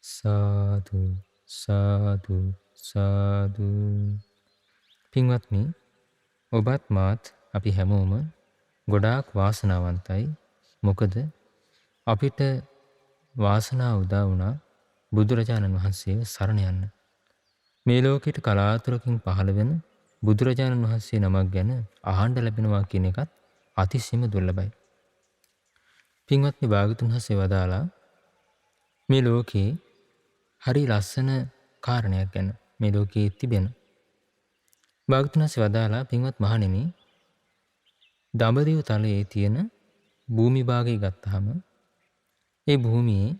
සාදු සාදු සාදු. පින්වත්නි, ඔබත් මාත් අපි හැමෝම ගොඩාක් වාසනාවන්තයි. මොකද අපිට වාසනාව උදා වුණා බුදුරජාණන් වහන්සේව සරණ යන්න. මේ ලෝකෙට කලාතුරකින් පහළ වෙන බුදුරජාණන් වහන්සේ නමක් ගැන අහන්න ලැබෙනවා කියන එකත් අතිශයම දුර්ලභයි. පින්වත්නි, භාග්‍යවතුන් වහන්සේ වදාලා මේ ලෝකේ හරි ලස්සන කාරණයක් ගැන, මේ ලෝකයේ තිබෙන භාග්‍යවතුන් වහන්සේ වදාලා, පින්වත් මහණෙනි, දඹදිව තලයේ තියෙන භූමි භාගය ගත්තාම ඒ භූමියේ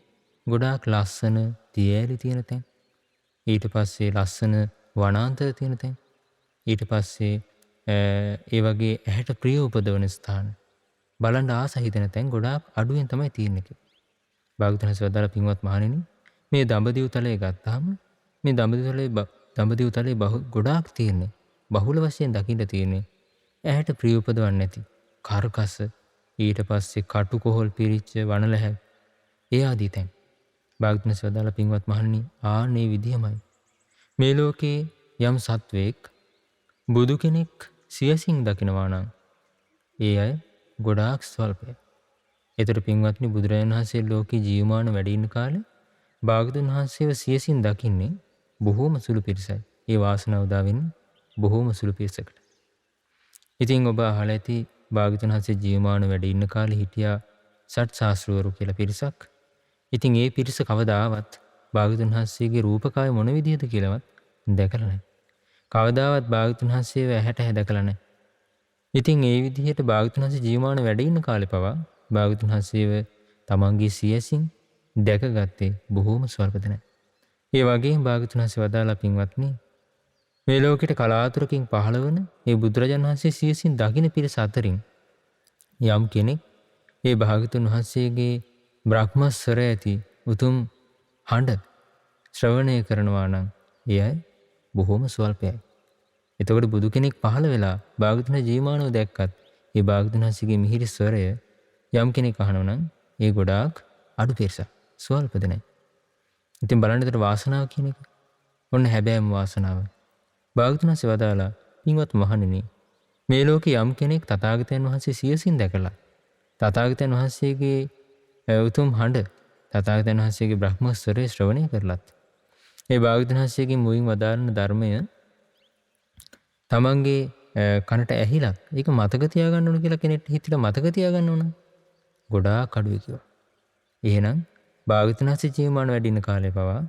ගොඩාක් ලස්සන දියඇලි තියෙන තැන්, ඊට පස්සේ ලස්සන වනාන්තර තියෙන තැන්, ඊට පස්සේ ඒ වගේ ඇහැට ප්‍රිය උපදවන ස්ථාන, බලන්න ආස හිතෙන තැන් ගොඩාක් අඩුවෙන් තමයි තියෙන්නේ කියලා. භාග්‍යවතුන් වහන්සේ වදාලා, පින්වත් මහණෙනි, මේ දඹදිව තලය ගත්තාම මේ දඹදිව තලයේ ගොඩාක් තියෙන්නේ, බහුල වශයෙන් දකින්න තියෙන්නේ ඇහැට ප්‍රිය උපදවන්නේ නැති කර්කස, ඊට පස්සේ කටු කොහොල් පිරිච්ච වනලැහැ, ඒ ආදී තැන්. භාග්‍යවතුන් වහන්සේ වදාලා, පින්වත් මහණෙනි, ආන්නේ විදියමයි මේ ලෝකේ යම් සත්වෙක් බුදු කෙනෙක් සියසින් දකිනවා නම් ඒ අය ගොඩාක් ස්වල්පයි. ඒතර පින්වත්නි, බුදුරජාණන් වහන්සේ ලෝකේ ජීවමාන වැඩ ඉන්න කාලේ භාග්‍යවතුන් වහන්සේව සියසින් දකින්නේ බොහෝම සුළු පිරිසයි. ඒ වාසනාව උදා වෙන්නේ බොහෝම සුළු පිරිසකට. ඉතින් ඔබ අහලා ඇති භාග්‍යවතුන් වහන්සේ ජීවමාන වැඩ ඉන්න කාලේ හිටියා සත් ශාස්ත්‍රවරු කියලා පිරිසක්. ඉතින් ඒ පිරිස කවදාවත් භාග්‍යවතුන් වහන්සේගේ රූපකාය මොන විදිහද කියලාවත් දැකලා නැහැ. කවදාවත් භාග්‍යවතුන් වහන්සේව ඇහැට දැකලා නැහැ. ඉතින් ඒ විදිහට භාග්‍යවතුන් වහන්සේ ජීවමාන වැඩ ඉන්න කාලේ පවා භාග්‍යවතුන් වහන්සේව තමන්ගේ සියසින් දැකගත්තේ බොහෝම ස්වල්ප දෙනයි. ඒ වගේම භාග්‍යවතුන් වහන්සේ වදාලා, පින්වත්නි, මේ ලෝකෙට කලාතුරකින් පහළ වන මේ බුදුරජාණන් වහන්සේ සියසින් දකින්න පිරිස අතරින් යම් කෙනෙක් ඒ භාග්‍යවතුන් වහන්සේගේ බ්‍රහ්මස්වර ඇති උතුම් හඬ ශ්‍රවණය කරනවා නම් ඒ අය බොහෝම ස්වල්පයි. එතකොට බුදු කෙනෙක් පහළ වෙලා භාග්‍යවතුන් ජීවමානව දැක්කත් ඒ භාග්‍යවතුන් වහන්සේගේ මිහිරි ස්වරය යම් කෙනෙක් අහනවා නම් ඒ ගොඩාක් අඩු පිරිසක්, ස්වල්ප දෙනයි. ඉතින් බලන්න, ඒතර වාසනාව කියන එක ඔන්න හැබෑම වාසනාව. භාග්‍යවතුන් වහන්සේ වදාලා, පින්වත් මහණෙනි, මේ ලෝකේ යම් කෙනෙක් තථාගතයන් වහන්සේ සියසින් දැකලා තථාගතයන් වහන්සේගේ උතුම් හඬ, තථාගතයන් වහන්සේගේ බ්‍රහ්මස්වරය ශ්‍රවණය කරලත් ඒ භාග්‍යවතුන් වහන්සේගේ මුවින් වදාරන ධර්මය තමන්ගේ කනට ඇහිලත් ඒක මතක තියාගන්න ඕන කියලා කෙනෙක් හිතලා මතක තියාගන්න ඕන ගොඩාක් අඩුයි කිව්වා. එහෙනම් භාග්‍යවතුන් වහන්සේ ජීවමාන වැඩ ඉන්න කාලේ පවා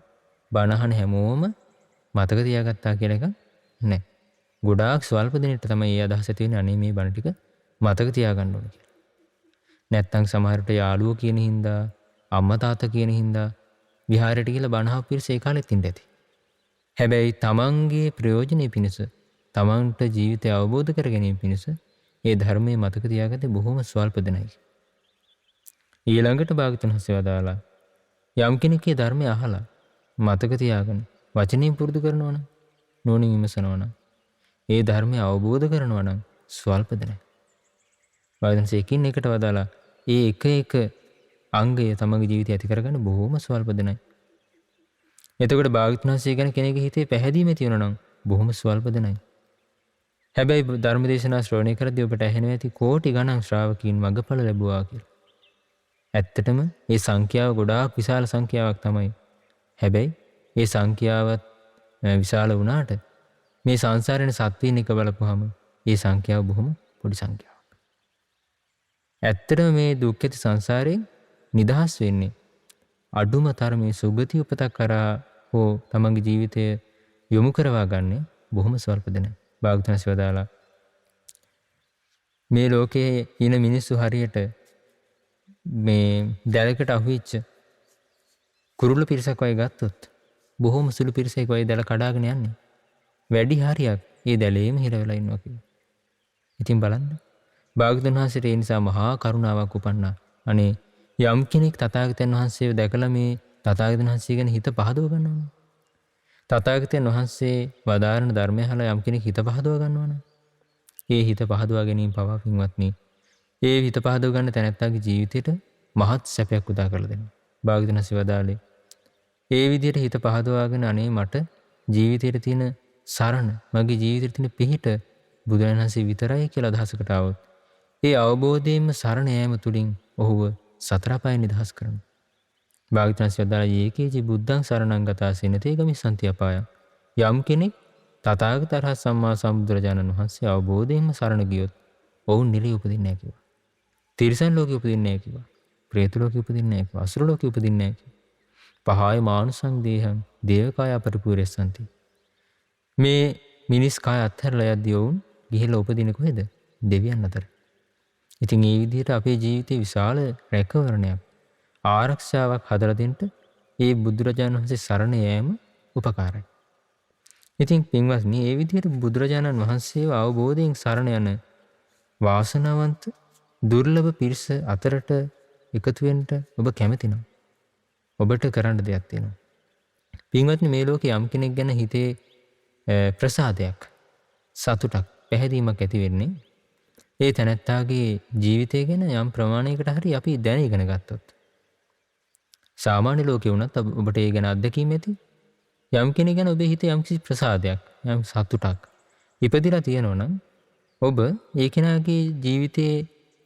බණ අහන හැමෝම මතක තියාගත්තා කියලා එකක් නැහැ. ගොඩාක් ස්වල්ප දෙනෙක්ට තමයි මේ අදහස තියෙන්නේ, අනේ මේ බණ ටික මතක තියාගන්න ඕන කියලා. නැත්තම් සමහරට යාළුවෝ කියන හින්දා, අම්මා තාත්තා කියන හින්දා විහාරයට ගිහලා බණ අහපු පිරිස ඒ කාලෙත් ඉඳ ඇති. හැබැයි තමන්ගේ ප්‍රයෝජනෙ පිණිස, තමන්ට ජීවිතය අවබෝධ කර ගැනීම පිණිස ඒ ධර්මයේ මතක තියාගත්තේ බොහොම ස්වල්ප දෙනයි. ඊළඟට භාග්‍යවතුන් වහන්සේ වදාලා, යම් කෙනෙක් මේ ධර්මය අහලා මතක තියාගෙන වචනයෙන් පුරුදු කරනවා නම්, නෝනින් විමසනවා නම්, ඒ ධර්මය අවබෝධ කරනවා නම් ස්වල්ප දෙනයි. භාග්‍යවතුන් වහන්සේ එකින් එකට වදාලා, ඒ එක අංගය තමගේ ජීවිතය ඇති කරගන්න බොහොම ස්වල්ප දෙනයි. එතකොට භාග්‍යවතුන් වහන්සේ ගැන කෙනෙකුගේ හිතේ පැහැදීම තියෙනවා නම් බොහොම ස්වල්ප දෙනයි. හැබැයි ධර්මදේශනා ශ්‍රවණය කරද්දී ඔබට ඇහෙනවා ඇති කෝටි ගණන් ශ්‍රාවකීන් මඟඵල ලැබුවා කියලා. ඇත්තටම මේ සංඛ්‍යාව ගොඩාක් විශාල සංඛ්‍යාවක් තමයි. හැබැයි මේ සංඛ්‍යාවත් විශාල වුණාට මේ සංසාරේ සත්වීන් එක බලපුවාම මේ සංඛ්‍යාව බොහොම පොඩි සංඛ්‍යාවක්. ඇත්තටම මේ දුක්ඛිත සංසාරයෙන් නිදහස් වෙන්නේ අඩුම තරමේ සුගති උපතක් කරා හෝ තමන්ගේ ජීවිතය යොමු කරවා ගන්න බොහොම ස්වල්ප දෙනයි. භාග්‍යවතුන් වහන්සේ වදාලා, මේ ලෝකයේ ඉන මිනිස්සු හරියට මේ දැලකට අහුවෙච්ච කුරුල්ල පිරිසක් වගේ ගත්තොත් බොහොම සුළු පිරිසක් වගේ දැල කඩාගෙන යන්නේ. වැඩි හරියක් ඒ දැලේම හිර වෙලා ඉන්නවා කියලා. ඉතින් බලන්න, භාග්‍යවතුන් වහන්සේට ඒ නිසා මහා කරුණාවක් උපන්නා. අනේ යම් කෙනෙක් තථාගතයන් වහන්සේව දැකලා මේ තථාගතයන් වහන්සේ ගැන හිත පහදව ගන්නවා. තථාගතයන් වහන්සේ වදාරන ධර්මය අහලා යම් කෙනෙක් හිත පහදව ගන්නවා නම් ඒ හිත පහදවා ගැනීම පවා පින්වත්නි, ඒ හිත පහදව ගන්න තැනැත්තාගේ ජීවිතයට මහත් සැපයක් උදා කරලා දෙනවා. භාග්‍යවතුන් වහන්සේ වදාළේ, ඒ විදිහට හිත පහදවාගෙන අනේ මට ජීවිතේට තියෙන සරණ, මගේ ජීවිතේට තියෙන පිහිට බුදුරජාණන් වහන්සේ විතරයි කියලා අදහසකට આવොත් ඒ අවබෝධයෙන්ම සරණ යෑම තුලින් ඔහුව සතර අපායන් නිදහස් කරනවා. භාග්‍යවතුන් වහන්සේ වදාළා "යේකේචි බුද්ධං සරණං ගතා සේනතේ ගමිස්සන්ති අපායං." යම් කෙනෙක් තථාගත අරහත් සම්මා සම්බුදුරජාණන් වහන්සේ අවබෝධයෙන්ම සරණ ගියොත් ඔවුන් නිරේ උපදින්නේ නැහැ කිව්වා. තිරිසන් ලෝකෙ උපදින්නේ නැහැ කිව්වා. പ്രേත ලෝකෙ උපදින්නේ නැහැ කිව්වා. අසුර ලෝකෙ උපදින්නේ නැහැ කිව්වා. පහය මානුසං දේහං දේවකාය අපරිපූර්යසන්ති. මේ මිනිස් කාය අත්හැරලා යද්දී ඔවුන් ගිහිල්ලා උපදින්නේ කොහෙද? දෙවියන් අතර. ඉතින් මේ විදිහට අපේ ජීවිතේ විශාල රැකවරණයක් ආරක්ෂාවක් හදලා දෙන්න ඒ බුදුරජාණන් වහන්සේ සරණ යෑම උපකාරයි. ඉතින් පින්වත්නි මේ විදිහට බුදුරජාණන් වහන්සේව අවබෝධයෙන් සරණ යන වාසනාවන්ත දුර්ලභ පිරිස අතරට එකතු වෙන්න ඔබ කැමති නම් ඔබට කරන්න දෙයක් තියෙනවා. පින්වත්නි මේ ලෝකේ යම් කෙනෙක් ගැන හිතේ ප්‍රසාදයක්, සතුටක්, පැහැදීමක් ඇති වෙන්නේ ඒ තැනැත්තාගේ ජීවිතය ගැන යම් ප්‍රමාණයකට හරි අපි දැන ඉගෙන ගත්තොත්. සාමාන්‍ය ලෝකේ වුණත් ඔබට ඒ ගැන අත්දැකීම් ඇති. යම් කෙනෙක් ගැන ඔබේ හිතේ යම් කිසි ප්‍රසාදයක්, යම් සතුටක් ඉපදිලා තියෙනවා නම් ඔබ ඒ කෙනාගේ ජීවිතයේ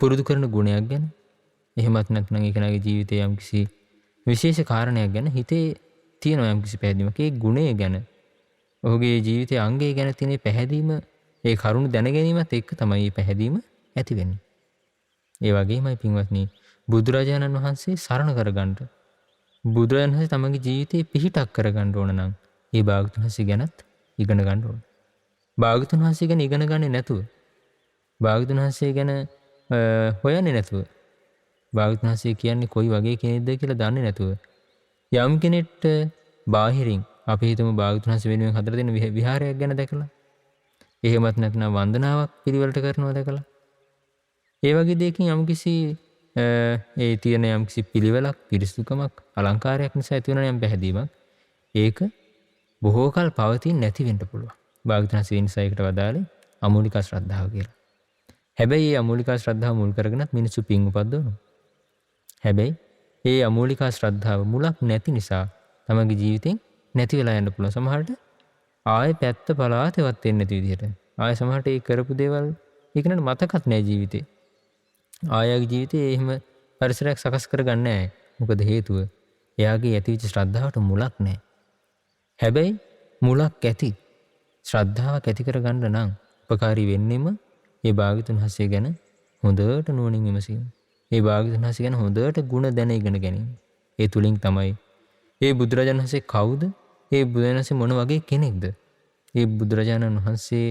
පුරුදු කරන ගුණයක් ගැන, එහෙමත් නැත්නම් ඒ කෙනාගේ ජීවිතයේ යම් කිසි විශේෂ කාරණයක් ගැන හිතේ තියෙන යම් කිසි පැහැදීමක්, ඒ ගුණය ගැන, ඔහුගේ ජීවිතයේ අංගය ගැන තියෙන පැහැදීම, ඒ කරුණ දැන ගැනීමත් එක්ක තමයි මේ පැහැදීම ඇති වෙන්නේ. ඒ වගේමයි පින්වත්නි බුදුරජාණන් වහන්සේ සරණ කරගන්න, බුදුරජාණන් වහන්සේ තමන්ගේ ජීවිතේ පිහිටක් කරගන්න ඕන නම් ඒ භාග්‍යවතුන් වහන්සේ ගැනත් ඉගෙන ගන්න ඕන. භාග්‍යවතුන් වහන්සේ ගැන ඉගෙන ගන්නේ නැතුව, භාග්‍යවතුන් වහන්සේ ගැන හොයන්නේ නැතුව, භාග්‍යවතුන් වහන්සේ කියන්නේ කොයි වගේ කෙනෙක්ද කියලා දන්නේ නැතුව යම් කෙනෙක්ට බාහිරින් අපි හිතමු භාග්‍යවතුන් වහන්සේ වෙනුවෙන් හදලා දෙන විහාරයක් ගැන දැකලා, එහෙමත් නැත්නම් වන්දනාවක් පිළිවෙලට කරනවා දැකලා, ඒ වගේ දෙයකින් යම්කිසි ඒ තියෙන යම්කිසි පිළිවෙලක්, පිරිසුදුකමක්, අලංකාරයක් නිසා ඇති වෙන යම් පැහැදීමක්, ඒක බොහෝ කල් පවතින්නේ නැති වෙන්න පුළුවන්. භාග්‍යවතුන් වහන්සේ නිසා ඒකට වදාළේ අමූලික ශ්‍රද්ධාව කියලා. හැබැයි මේ අමූලික ශ්‍රද්ධාව මුල් කරගෙනත් මිනිස්සු පින් උපද්දවනවා. හැබැයි මේ අමූලික ශ්‍රද්ධාව මුලක් නැති නිසා තමගේ ජීවිතෙන් නැති වෙලා යන්න පුළුවන්. සමහරට ආයේ පැත්ත පලාතේවත් වෙන්නේ නැති විදිහට. ආයේ සමහරට ඒ කරපු දේවල් ඒකනට මතකත් නැහැ ජීවිතේ. ආයාගේ ජීවිතේ එහෙම පරිසරයක් සකස් කරගන්නේ නැහැ. මොකද හේතුව එයාගේ ඇතිවෙච්ච ශ්‍රද්ධාවට මුලක් නැහැ. හැබැයි මුලක් ඇති ශ්‍රද්ධාවක් ඇති කරගන්න නම් උපකාරී වෙන්නෙම ඒ භාග්‍යවතුන් වහන්සේ ගැන හොඳට නුවණින් විමසීම. ඒ භාග්‍යවතුන් වහන්සේ ගැන හොඳට ಗುಣ දැන ඉගෙන ගැනීම. ඒ තුලින් තමයි ඒ බුදුරජාණන් වහන්සේ කවුද? ඒ බුදුරජාණන් වහන්සේ මොන වගේ කෙනෙක්ද? ඒ බුදුරජාණන් වහන්සේ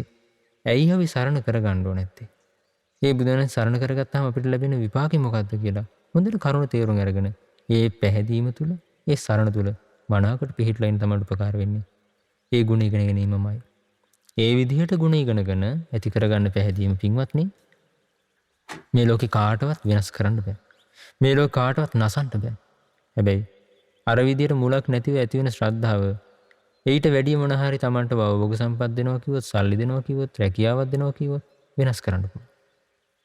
ඇයි අපි සරණ කරගන්න ඕනේ නැත්තේ? ඒ බුදුරජාණන් සරණ කරගත්තාම අපිට ලැබෙන විපාකෙ මොකක්ද කියලා හොඳට කරුණ තේරුම් අරගෙන ඒ පැහැදීම තුල, ඒ සරණ තුල මනාවකට පිහිටලා ඉන්න තමයි උපකාර වෙන්නේ. ඒ ගුණ ඉගෙන ගැනීමමයි. ඒ විදිහට ගුණ ඉගෙනගෙන ඇති කරගන්න පැහැදීම පින්වත්නි මේ ලෝකේ කාටවත් වෙනස් කරන්න බෑ. මේ ලෝක කාටවත් නසන්න බෑ. හැබැයි අර විදිහට මුලක් නැතිව ඇති වෙන ශ්‍රද්ධාව ඊට වැඩිය මොන හරි Tamanට භවභෝග සම්පත් දෙනවා කිව්වොත්, සල්ලි දෙනවා කිව්වොත්, රැකියාවක් දෙනවා කිව්වොත් වෙනස් කරන්න පුළුවන්.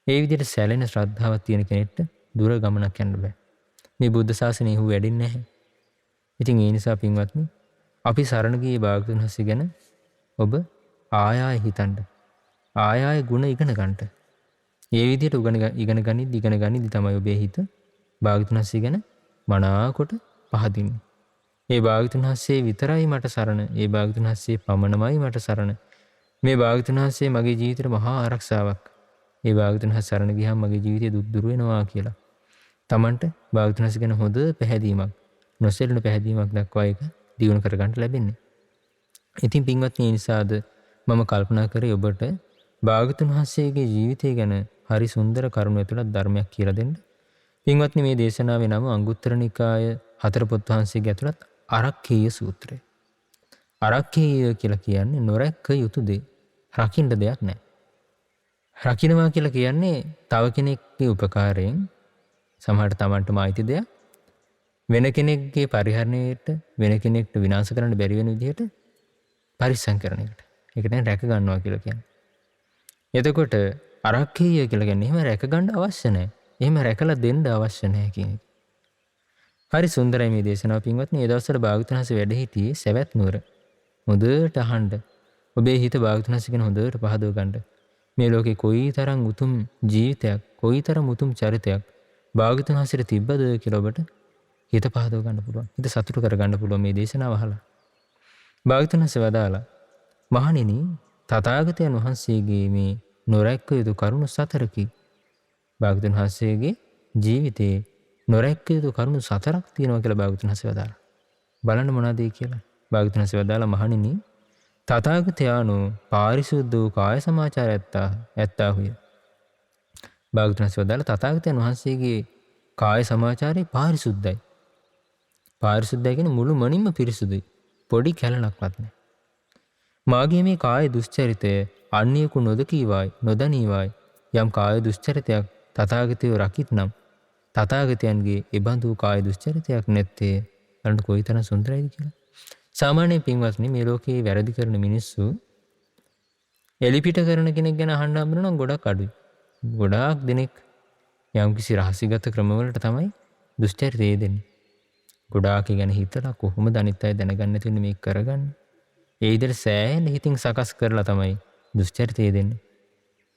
ඒ විදිහට සැලෙන ශ්‍රද්ධාවක් තියෙන කෙනෙක්ට දුර ගමනක් යන්න බෑ. මේ බුද්ධ ශාසනය හු වැඩින්නේ නැහැ. ඉතින් ඒ නිසා පින්වත්නි අපි සරණ ගියේ භාග්‍යවතුන් වහන්සේ ගැන ඔබ ආය හිතන්න. ආය ගුණ ඉගෙන ගන්නට. මේ විදිහට ඉගෙන ගනිද්දි තමයි ඔබේ හිත භාග්‍යවතුන් වහන්සේ ගැන මනාකොට පහදින්නේ. ඒ භාග්‍යවතුන් වහන්සේ විතරයි මට සරණ. ඒ භාග්‍යවතුන් වහන්සේ පමණමයි මට සරණ. මේ භාග්‍යවතුන් වහන්සේ මගේ ජීවිතේට මහා ආරක්ෂාවක්. ඒ භාග්‍යවතුන් වහන්සේ සරණ ගියාම මගේ ජීවිතේ දුක් දුර වෙනවා කියලා. Tamanට භාග්‍යවතුන් වහන්සේ ගැන හොඳ පැහැදීමක්, නොසැලෙන පැහැදීමක් දක්වා එක දියුණු කරගන්න ලැබෙන්නේ. ඉතින් පින්වත්නි ඒ නිසාද මම කල්පනා කරේ ඔබට භාග්‍යවතුන් වහන්සේගේ ජීවිතය ගැන හරි සුන්දර කරුණු ඇතුළත් ධර්මයක් කියලා දෙන්න. පින්වත්නි මේ දේශනාවේ නම අංගුත්තර නිකාය හතර පොත් වහන්සේගේ ඇතුළත් අරක්ඛේය සූත්‍රය. අරක්ඛේය කියලා කියන්නේ නොරැක්ක යුතු දේ. රකින්න දෙයක් නැහැ. රකින්නවා කියලා කියන්නේ තව කෙනෙක්ගේ උපකාරයෙන් සමහරට Tamanටම අයිති දෙයක් වෙන කෙනෙක්ගේ පරිහරණයට, වෙන කෙනෙක්ට විනාශ කරන්න බැරි වෙන විදිහට පරිස්සම් කරන එකට. ඒක තමයි රැක ගන්නවා කියලා කියන්නේ. එතකොට අරක්ඛේය කියලා කියන්නේ එහෙම රැක ගන්න අවශ්‍ය නැහැ. එහෙම රැකලා දෙන්න අවශ්‍ය නැහැ කියන එක. හරි සුන්දරයි මේ දේශනාව පින්වත්නි. ඒ දවස්වල භාග්‍යවතුන් වහන්සේ වැඩ හිටියේ සවැත් නුවර. හොඳට අහන්න. ඔබේ හිත භාග්‍යවතුන් වහන්සේ කියන හොඳට පහදව ගන්න. මේ ලෝකේ කොයිතරම් උතුම් ජීවිතයක්, කොයිතරම් උතුම් චරිතයක් භාග්‍යවතුන් වහන්සේට තිබ්බද කියලා ඔබට හිත පහදව ගන්න පුළුවන්. හිත සතුටු කර ගන්න පුළුවන් මේ දේශනාව අහලා. භාග්‍යවතුන් වහන්සේ වදාලා මහණෙනි තථාගතයන් වහන්සේගේ මේ නොරැක්ක යුතු කරුණු 4කි. භාග්‍යවතුන් වහන්සේගේ ජීවිතේ නොරැක්ක යුතු කරුණු 4ක් තියෙනවා කියලා භාග්‍යවතුන් වහන්සේ වදාලා. බලන්න මොනවද ඒ කියලා. භාග්‍යවතුන් වහන්සේ වදාලා මහණෙනි තථාගතයන්ෝ පාරිශුද්ධ වූ කාය සමාචාරය ඇත්තාහුය. භාග්‍යවතුන් වහන්සේ වදාලා තථාගතයන් වහන්සේගේ කාය සමාචාරය පාරිශුද්ධයි. පාරිශුද්ධයි කියන්නේ මුළු මනින්ම පිරිසුදුයි. පොඩි කැලණක්වත් නැහැ. මාගේ මේ කාය දුස්චරිතය අන්‍යයෙකු නොදකීවායි නොදනීවායි යම් කාය දුස්චරිතයක් තථාගතයෝ රකිත්නම් තථාගතයන්ගේ එබඳු කාය දුස්චරිතයක් නැත්තේ. බලන්න කොයිතරම් සුන්දරයිද කියලා. සාමාන්‍යයෙන් පින්වත්නි මේ ලෝකේ වැරදි කරන මිනිස්සු එලිපිට කරන කෙනෙක් ගැන අහන්න හම්බුන නම් ගොඩක් අඩුයි. ගොඩාක් දෙනෙක් යම්කිසි රහසිගත ක්‍රමවලට තමයි දුස්චරිතය දෙන්නේ. ගොඩාක් ගැන හිතලා කොහොමද අනිත් අය දැනගන්න තියෙන්නේ මේක කරගන්නේ. ඒ විදිහට සෑහෙන හිතින් සකස් කරලා තමයි දුස්චරිතය දෙන්නේ.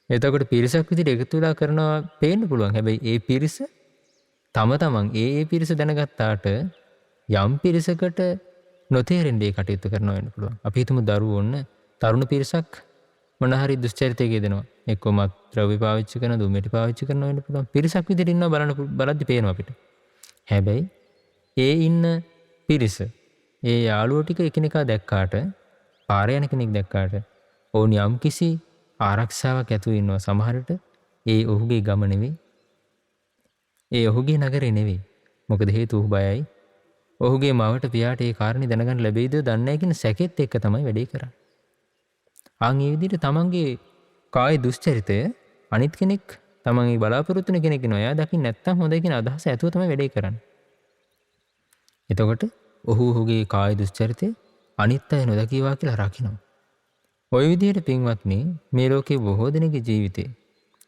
එතකොට පිරිසක් විදිහට එකතු වෙලා කරනවා පේන්න පුළුවන්. හැබැයි ඒ පිරිස තම තමන් ඒ පිරිස දැනගත්තාට යම් පිරිසකට නොතේරෙන්නේ ඒ කටයුතු කරනවා වෙන්න පුළුවන්. අපි හිතමු දරුවෝ ඔන්න තරුණ පිරිසක් මොන හරි දුස්චරිතයක යෙදෙනවා. එක්කම ද්‍රව්‍ය පාවිච්චි කරන දුම්මැටි පාවිච්චි කරනවා වෙන්න පුළුවන්. පිරිසක් විදිහට ඉන්නවා බලද්දි පේනවා අපිට. හැබැයි ඒ ඉන්න පිරිස ඒ යාළුවෝ ටික එකිනෙකා දැක්කාට පාරේ යන කෙනෙක් දැක්කාට ඕන් යම් කිසි ආරක්ෂාවක් ඇතුව ඉන්නවා. සමහරට ඒ ඔහුගේ ගම නෙවෙයි. ඒ ඔහුගේ නගරේ නෙවෙයි. මොකද හේතුව ඔහු බයයි. ඔහුගේ මවට පියාට ඒ කාරණේ දැනගන්න ලැබෙයිද දන්නේ නැහැ කියන සැකෙත් එක්ක තමයි වැඩේ කරන්නේ. ආන් මේ විදිහට තමන්ගේ කාය දුස්චරිතය අනිත් කෙනෙක් තමන්ගේ බලාපොරොත්තු වෙන කෙනෙක් ඉන්නවා. එයා දකින්න නැත්තම් හොඳයි කියන අදහස ඇතුව තමයි වැඩේ කරන්නේ. එතකොට ඔහුගේ කාය දුස්චරිතය අනිත් අය නොදකීවා කියලා රකින්නවා. ওই විදිහට පින්වත්නි මේ ලෝකේ බොහෝ දෙනෙකුගේ ජීවිතේ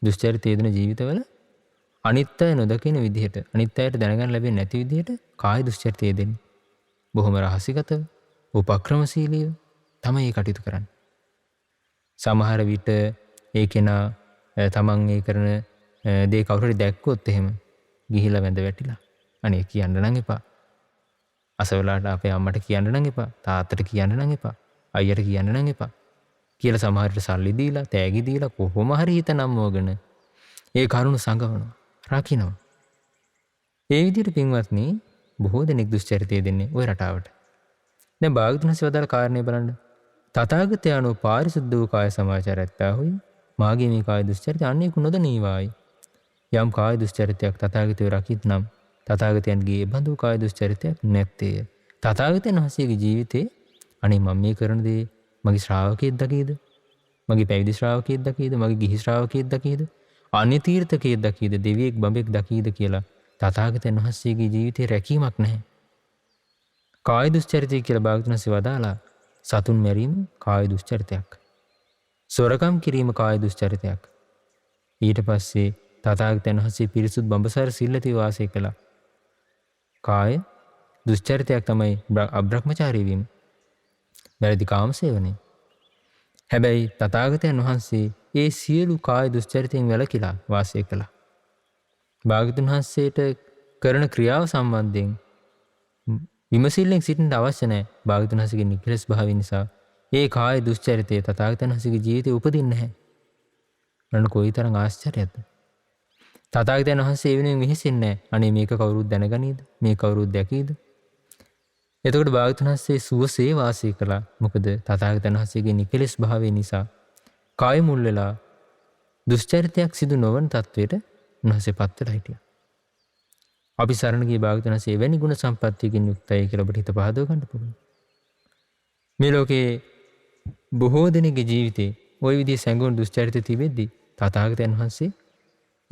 දුස්චරිතය දෙන ජීවිතවල අනිත් අය නොදකින විදිහට අනිත් අයට දැනගන්න ලැබෙන්නේ නැති විදිහට කාය දුස්චරිතය දෙන්නේ. බොහොම රහසිගතව උපක්‍රමශීලීව තමයි මේ කටයුතු කරන්නේ. සමහර විට ඒ කෙනා තමන් ඒ කරන දේ කවුරු හරි දැක්කොත් එහෙම ගිහිලා වැඳ වැටිලා අනේ කියන්න නම් එපා. අසවලාට අපේ අම්මට කියන්න නම් එපා. තාත්තට කියන්න නම් එපා. අයියට කියන්න නම් එපා. කියලා සමහරට සල්ලි දීලා තෑගි දීලා කොහොම හරි හිත නම්වගෙන ඒ කරුණ සංගවනවා. රකින්නවා. ඒ විදිහට පින්වත්නි බොහෝ දෙනෙක් දුස්චරිතය දෙන්නේ ওই රටාවට. දැන් භාග්‍යවතුන් වහන්සේ වදාළ කාරණේ බලන්න. තථාගතයන්ෝ පාරිශුද්ධ වූ කාය සමාචාරයත්තාහුයි මාගේ මේ කාය දුස්චරිතය අන්‍යයෙකු නොදනීවායි. යම් කාය දුස්චරිතයක් තථාගතයෝ රකිත්නම් තථාගතයන්ගේ බඳු කාය දුස්චරිතයක් නැත්තේ. තථාගතයන් වහන්සේගේ ජීවිතේ අනේ මම මේ කරන දේ මගේ ශ්‍රාවකයෙක් දකීද? මගේ පැවිදි ශ්‍රාවකයෙක් දකීද? මගේ ගිහි ශ්‍රාවකයෙක් දකීද? අන්‍ය තීර්ථකයෙක් දකීද? දෙවියෙක් බඹෙක් දකීද කියලා තථාගතයන් වහන්සේගේ ජීවිතේ රැකීමක් නැහැ. කාය දුස්චරිතය කියලා භාග්‍යවතුන් වහන්සේ වදාලා සතුන් මැරීම කාය දුස්චරිතයක්. සොරකම් කිරීම කාය දුස්චරිතයක්. ඊට පස්සේ තථාගතයන් වහන්සේ පිරිසුදු බඹසර සිල්ලති වාසය කළා. කාය දුස්චරිතයක් තමයි අබ්‍රහ්මචාරී වීම. වැරදි කාමසේවනය. හැබැයි තථාගතයන් වහන්සේ ඒ සියලු කාය දුස්චරිතයෙන් වැළකීලා වාසය කළා. භාග්‍යවතුන් වහන්සේට කරන ක්‍රියාව සම්බන්ධයෙන් විමසිල්ලෙන් සිටින්න අවශ්‍ය නැහැ. භාග්‍යවතුන් වහන්සේගේ නිකලස් භාවය නිසා ඒ කාය දුස්චරිතය තථාගතයන් වහන්සේගේ ජීවිතේ උපදින්නේ නැහැ. බලන්න කොයිතරම් ආශ්චර්යයක්ද. තථාගතයන් වහන්සේ ඒ වෙනුවෙන් විහිසෙන්නේ නැහැ. අනේ මේක කවුරුත් දැනගනීද? මේක කවුරුත් දැකීද? එතකොට භාග්‍යවතුන් වහන්සේ සුවසේ වාසය කළා. මොකද තථාගතයන් වහන්සේගේ නිකලස් භාවය නිසා කාය මුල් වෙලා දුස්චරිතයක් සිදු නොවන තත්වයට උන්වහන්සේපත් වෙලා හිටියා. අපි සරණ ගිය භාග්‍යවතුන් වහන්සේ එවැනි ගුණ සම්පත්තියකින් යුක්තයි කියලා ඔබට හිත පහදව ගන්න පුළුවන්. මේ ලෝකේ බොහෝ දෙනෙකුගේ ජීවිතේ ওই විදිහේ සැඟවුණු දුස්චරිත තිබෙද්දී තථාගතයන් වහන්සේ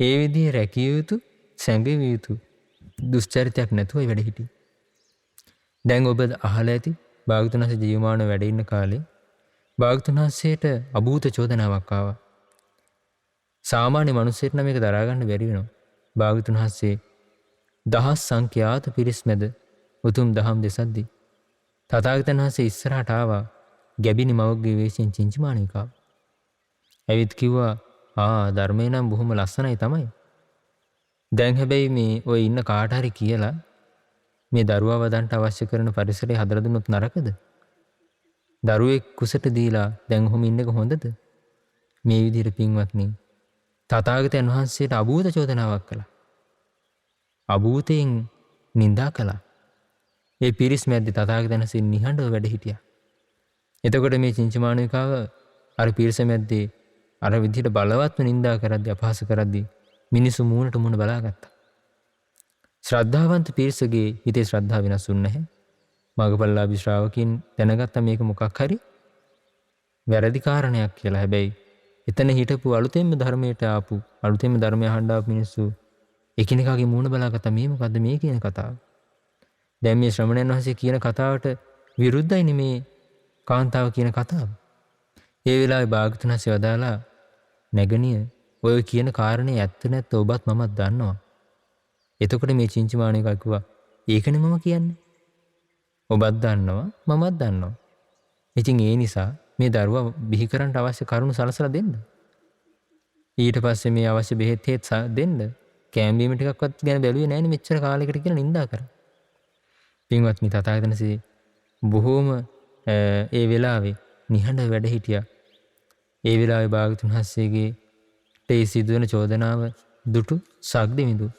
ඒ විදිහේ රැකිය යුතු සැඟවිය යුතු දුස්චරිතයක් නැතුවයි වැඩ හිටියේ. දැන් ඔබ අහලා ඇති භාග්‍යවතුන් වහන්සේ ජීවමානව වැඩ ඉන්න කාලේ භාග්‍යවතුන් වහන්සේට අභූත චෝදනාවක් ආවා. සාමාන්‍ය මිනිස්සෙට නම් මේක දරා ගන්න බැරි වෙනවා. භාග්‍යවතුන් වහන්සේ දහස් සංඛ්‍යාත පිරිස් මැද උතුම් දහම් දෙසද්දී තථාගතයන් වහන්සේ ඉස්සරහට ආවා ගැබිනි මවගේ වේශයෙන් චින්චමාණිකාව. ඇවිත් කිව්වා ධර්මය නම් බොහොම ලස්සනයි තමයි. දැන් හැබැයි මේ ඔය ඉන්න කාට හරි කියලා මේ දරුවා වදන්ට අවශ්‍ය කරන පරිසරය හදලා දුන්නොත් නරකද? දරුවෙක් කුසට දීලා දැන් ඔහොම ඉන්න එක හොඳද? මේ විදිහට පින්වත්නි තථාගතයන් වහන්සේට අභූත චෝදනාවක් කළා. අභූතයෙන් නිඳා කළා. ඒ පිරිස් මැද්දේ තථාගතයන් වහන්සේ නිහඬව වැඩ හිටියා. එතකොට මේ චින්චමාණිකාව අර පිරිස මැද්දේ අර විදිහට බලවත්ව නිඳා කරද්දී අපහාස කරද්දී මිනිසු මූණට මූණ බලාගත්තා. ශ්‍රද්ධාවන්ත පිරිසගේ හිතේ ශ්‍රද්ධාව වෙනස් වුන්නේ නැහැ. මාර්ගඵලලාභී ශ්‍රාවකින් දැනගත්තා මේක මොකක් හරි වැරදි කාරණයක් කියලා. හැබැයි එතන හිටපු අලුතෙන්ම ධර්මයට ආපු අලුතෙන්ම ධර්මය අහන්න ආපු මිනිස්සු එකිනෙකාගේ මූණ බලාගත්තා මේ මොකද්ද මේ කියන කතාව. දැන් මේ ශ්‍රමණයන් වහන්සේ කියන කතාවට විරුද්ධයි මේ කාන්තාව කියන කතාව. ඒ වෙලාවේ භාග්‍යවතුන් වහන්සේ වදාලා නැගණිය ඔය කියන කාරණේ ඇත්ත නැත්ත ඔබත් මමත් දන්නවා. එතකොට මේ චින්චමාණිකා කිව්වා ඒකනේ මම කියන්නේ. ඔබත් දන්නවා මමත් දන්නවා. ඉතින් ඒ නිසා මේ දරුවා බිහි කරන්න අවශ්‍ය කරුණු සලසලා දෙන්න. ඊට පස්සේ මේ අවශ්‍ය බෙහෙත් හේත් දෙන්න. කෑම බීම ටිකක්වත් ගැන බැලුවේ නැහැ නේ මෙච්චර කාලයකට කියලා නිඳා කරා. පින්වත්නි තථාගතයන්සේ බොහෝම ඒ වෙලාවේ නිහඬව වැඩ හිටියා. ඒ වෙලාවේ භාග්‍යවතුන් වහන්සේගේ ඒ සිදුවන චෝදනාව දුටු සක්දෙවිඳු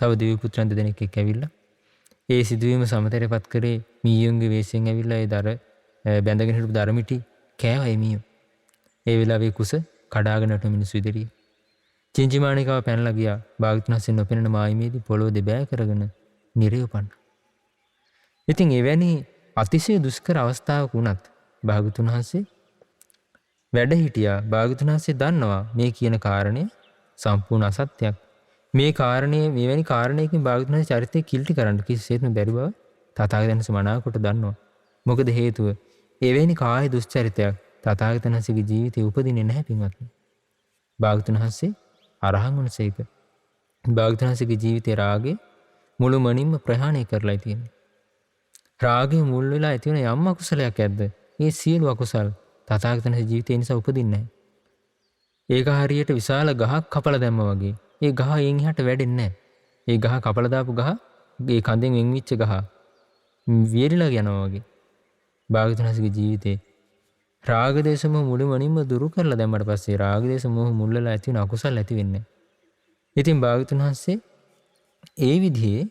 තව දෙවි පුත්‍රයන් දෙදෙනෙක් එක්ක ඇවිල්ලා ඒ සිදුවීම සමතරපත් කරේ මීයුන්ගේ වේශයෙන් ඇවිල්ලා ඒ දර බැඳගෙන හිටපු දරමිටි කෑවයි මීයු. ඒ වෙලාවේ කුස කඩාගෙන යන මිනිස්සු ඉදිරියේ චින්චමාණිකාව පැනලා ගියා. භාග්‍යවතුන් වහන්සේ නොපෙනෙන මායිමේදී පොළොව දෙබෑ කරගෙන නිරේ උපන්න. ඉතින් එවැනි අතිශය දුෂ්කර අවස්ථාවක වුණත් භාග්‍යවතුන් වහන්සේ වැඩ හිටියා. භාග්‍යවතුන් වහන්සේ දන්නවා මේ කියන කාරණය සම්පූර්ණ අසත්‍යයක්. මේ කාරණේ මෙවැනි කාරණයකින් භාග්‍යවතුන් වහන්සේ චරිතය කිල්ටි කරන්න කිසිසේත්ම බැරි බව තථාගතයන් වහන්සේ මනාවකට දන්නවා. මොකද හේතුව එවැනි කාය දුස්චරිතයක් තථාගතයන් වහන්සේගේ ජීවිතේ උපදින්නේ නැහැ පින්වත්නි. භාග්‍යවතුන් වහන්සේ අරහන් වුණසේක. භාග්‍යවතුන් වහන්සේගේ ජීවිතේ රාගේ මුළුමනින්ම ප්‍රහාණය කරලා තියෙන්නේ. රාගයේ මුල් වෙලා ඇති වෙන යම් අකුසලයක් ඇද්ද? මේ සියලු අකුසල් තථාගතයන් වහන්සේ ජීවිතේ නිසා උපදින්නේ නැහැ. ඒක හරියට විශාල ගහක් කපලා දැම්මා වගේ. ඒ ගහ එන් එහාට වැඩෙන්නේ නැහැ. ඒ ගහ කපලා දාපු ගහ ඒ කඳෙන් වෙන් වෙච්ච ගහ වියරිලා යනවා වගේ. භාග්‍යවතුන් වහන්සේගේ ජීවිතේ රාග දේශ මොහ මුළුමනින්ම දුරු කරලා දැම්මට පස්සේ රාග දේශ මොහ මුල් වෙලා ඇති වෙන අකුසල් ඇති වෙන්නේ නැහැ. ඉතින් භාග්‍යවතුන් වහන්සේ ඒ විදිහේ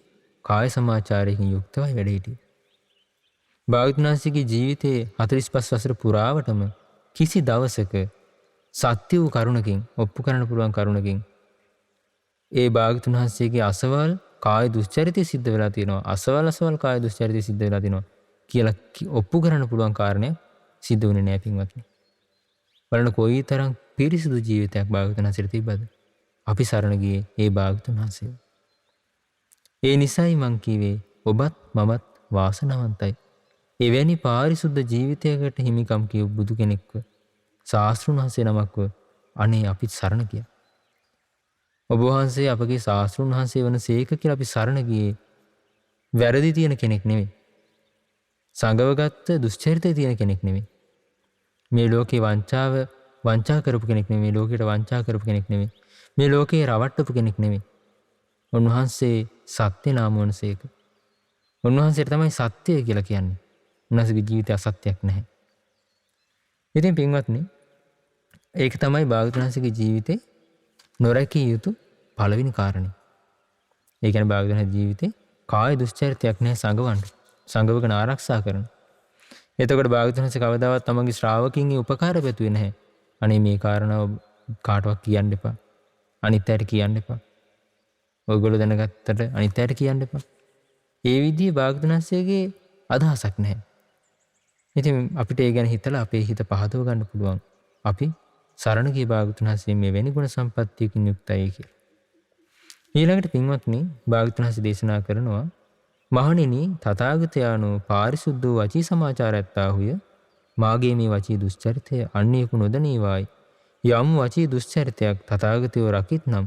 කාය සමාචාරයෙන් යුක්තවයි වැඩ හිටියේ. භාග්‍යවතුන් වහන්සේගේ ජීවිතයේ 45 වසර පුරාවටම කිසි දවසක සත්‍ය වූ කරුණකින් ඔප්පු කරන්න පුළුවන් කරුණකින් ඒ භාග්‍යවතුන් වහන්සේගේ අසවල් කාය දුස්චරිතය සිද්ධ වෙලා තියෙනවා. අසවල් කාය දුස්චරිතය සිද්ධ වෙලා තියෙනවා කියලා ඔප්පු කරන්න පුළුවන් කාරණයක් සිද්ධ වුණේ නැහැ පින්වත්නි. බලන්න කොයිතරම් පිරිසිදු ජීවිතයක් භාග්‍යවතුන් වහන්සේට තිබ්බද? අපි සරණ ගියේ ඒ භාග්‍යවතුන් වහන්සේ. ඒ නිසයි මං කීවේ ඔබත් මමත් වාසනාවන්තයි. එවැනි පාරිශුද්ධ ජීවිතයකට හිමිකම් කියු බුදු කෙනෙක්ව ශාස්ත්‍රුන් වහන්සේ නමක්ව අනේ අපිත් සරණ ගියා. ඔබ වහන්සේ අපගේ ශාස්ත්‍රුන් වහන්සේ වනසේක කියලා අපි සරණ ගියේ වැරදි තියෙන කෙනෙක් නෙවෙයි. සංගවගත්ත දුස්චරිතය තියෙන කෙනෙක් නෙවෙයි. මේ ලෝකේ වංචා කරපු කෙනෙක් නෙවෙයි. මේ ලෝකයට වංචා කරපු කෙනෙක් නෙවෙයි. මේ ලෝකේ රවට්ටපු කෙනෙක් නෙවෙයි. උන්වහන්සේ සත්‍ය නාම වනසේක. උන්වහන්සේට තමයි සත්‍යය කියලා කියන්නේ. උන්වහන්සේගේ ජීවිතය අසත්‍යයක් නැහැ. ඉතින් පින්වත්නි ඒක තමයි භාග්‍යවතුන් වහන්සේගේ ජීවිතේ නොරැකිය යුතු පළවෙනි කාරණේ. ඒ කියන්නේ භාග්‍යවතුන් වහන්සේගේ ජීවිතේ කාය දුස්චරිතයක් නැහැ සංගවන්න. සංගවකන ආරක්ෂා කරන. එතකොට භාග්‍යවතුන් වහන්සේ කවදාවත් තමන්ගේ ශ්‍රාවකින්ගේ උපකාර පැතුවේ නැහැ. අනේ මේ කාරණාව කාටවත් කියන්න එපා. අනිත් අයට කියන්න එපා. ඔයගොල්ලෝ දැනගත්තට අනිත් අයට කියන්න එපා. ඒ විදිහේ භාග්‍යවතුන් වහන්සේගේ අදහසක් නැහැ. ඉතින් අපිට ඒ ගැන හිතලා අපේ හිත පහදව ගන්න පුළුවන්. අපි සරණ ගිය භාග්‍යවතුන් වහන්සේ මේ වෙනි ගුණ සම්පත්තියකින් යුක්තයි කියලා. ඊළඟට පින්වත්නි භාග්‍යවතුන් වහන්සේ දේශනා කරනවා මහණෙනි තථාගතයන්ෝ පාරිසුද්ධ වූ වචී සමාචාරයත්තාහුය මාගේ මේ වචී දුස්චරිතය අන්‍යයෙකු නොදනීවායි. යම් වචී දුස්චරිතයක් තථාගතයෝ රකිත්නම්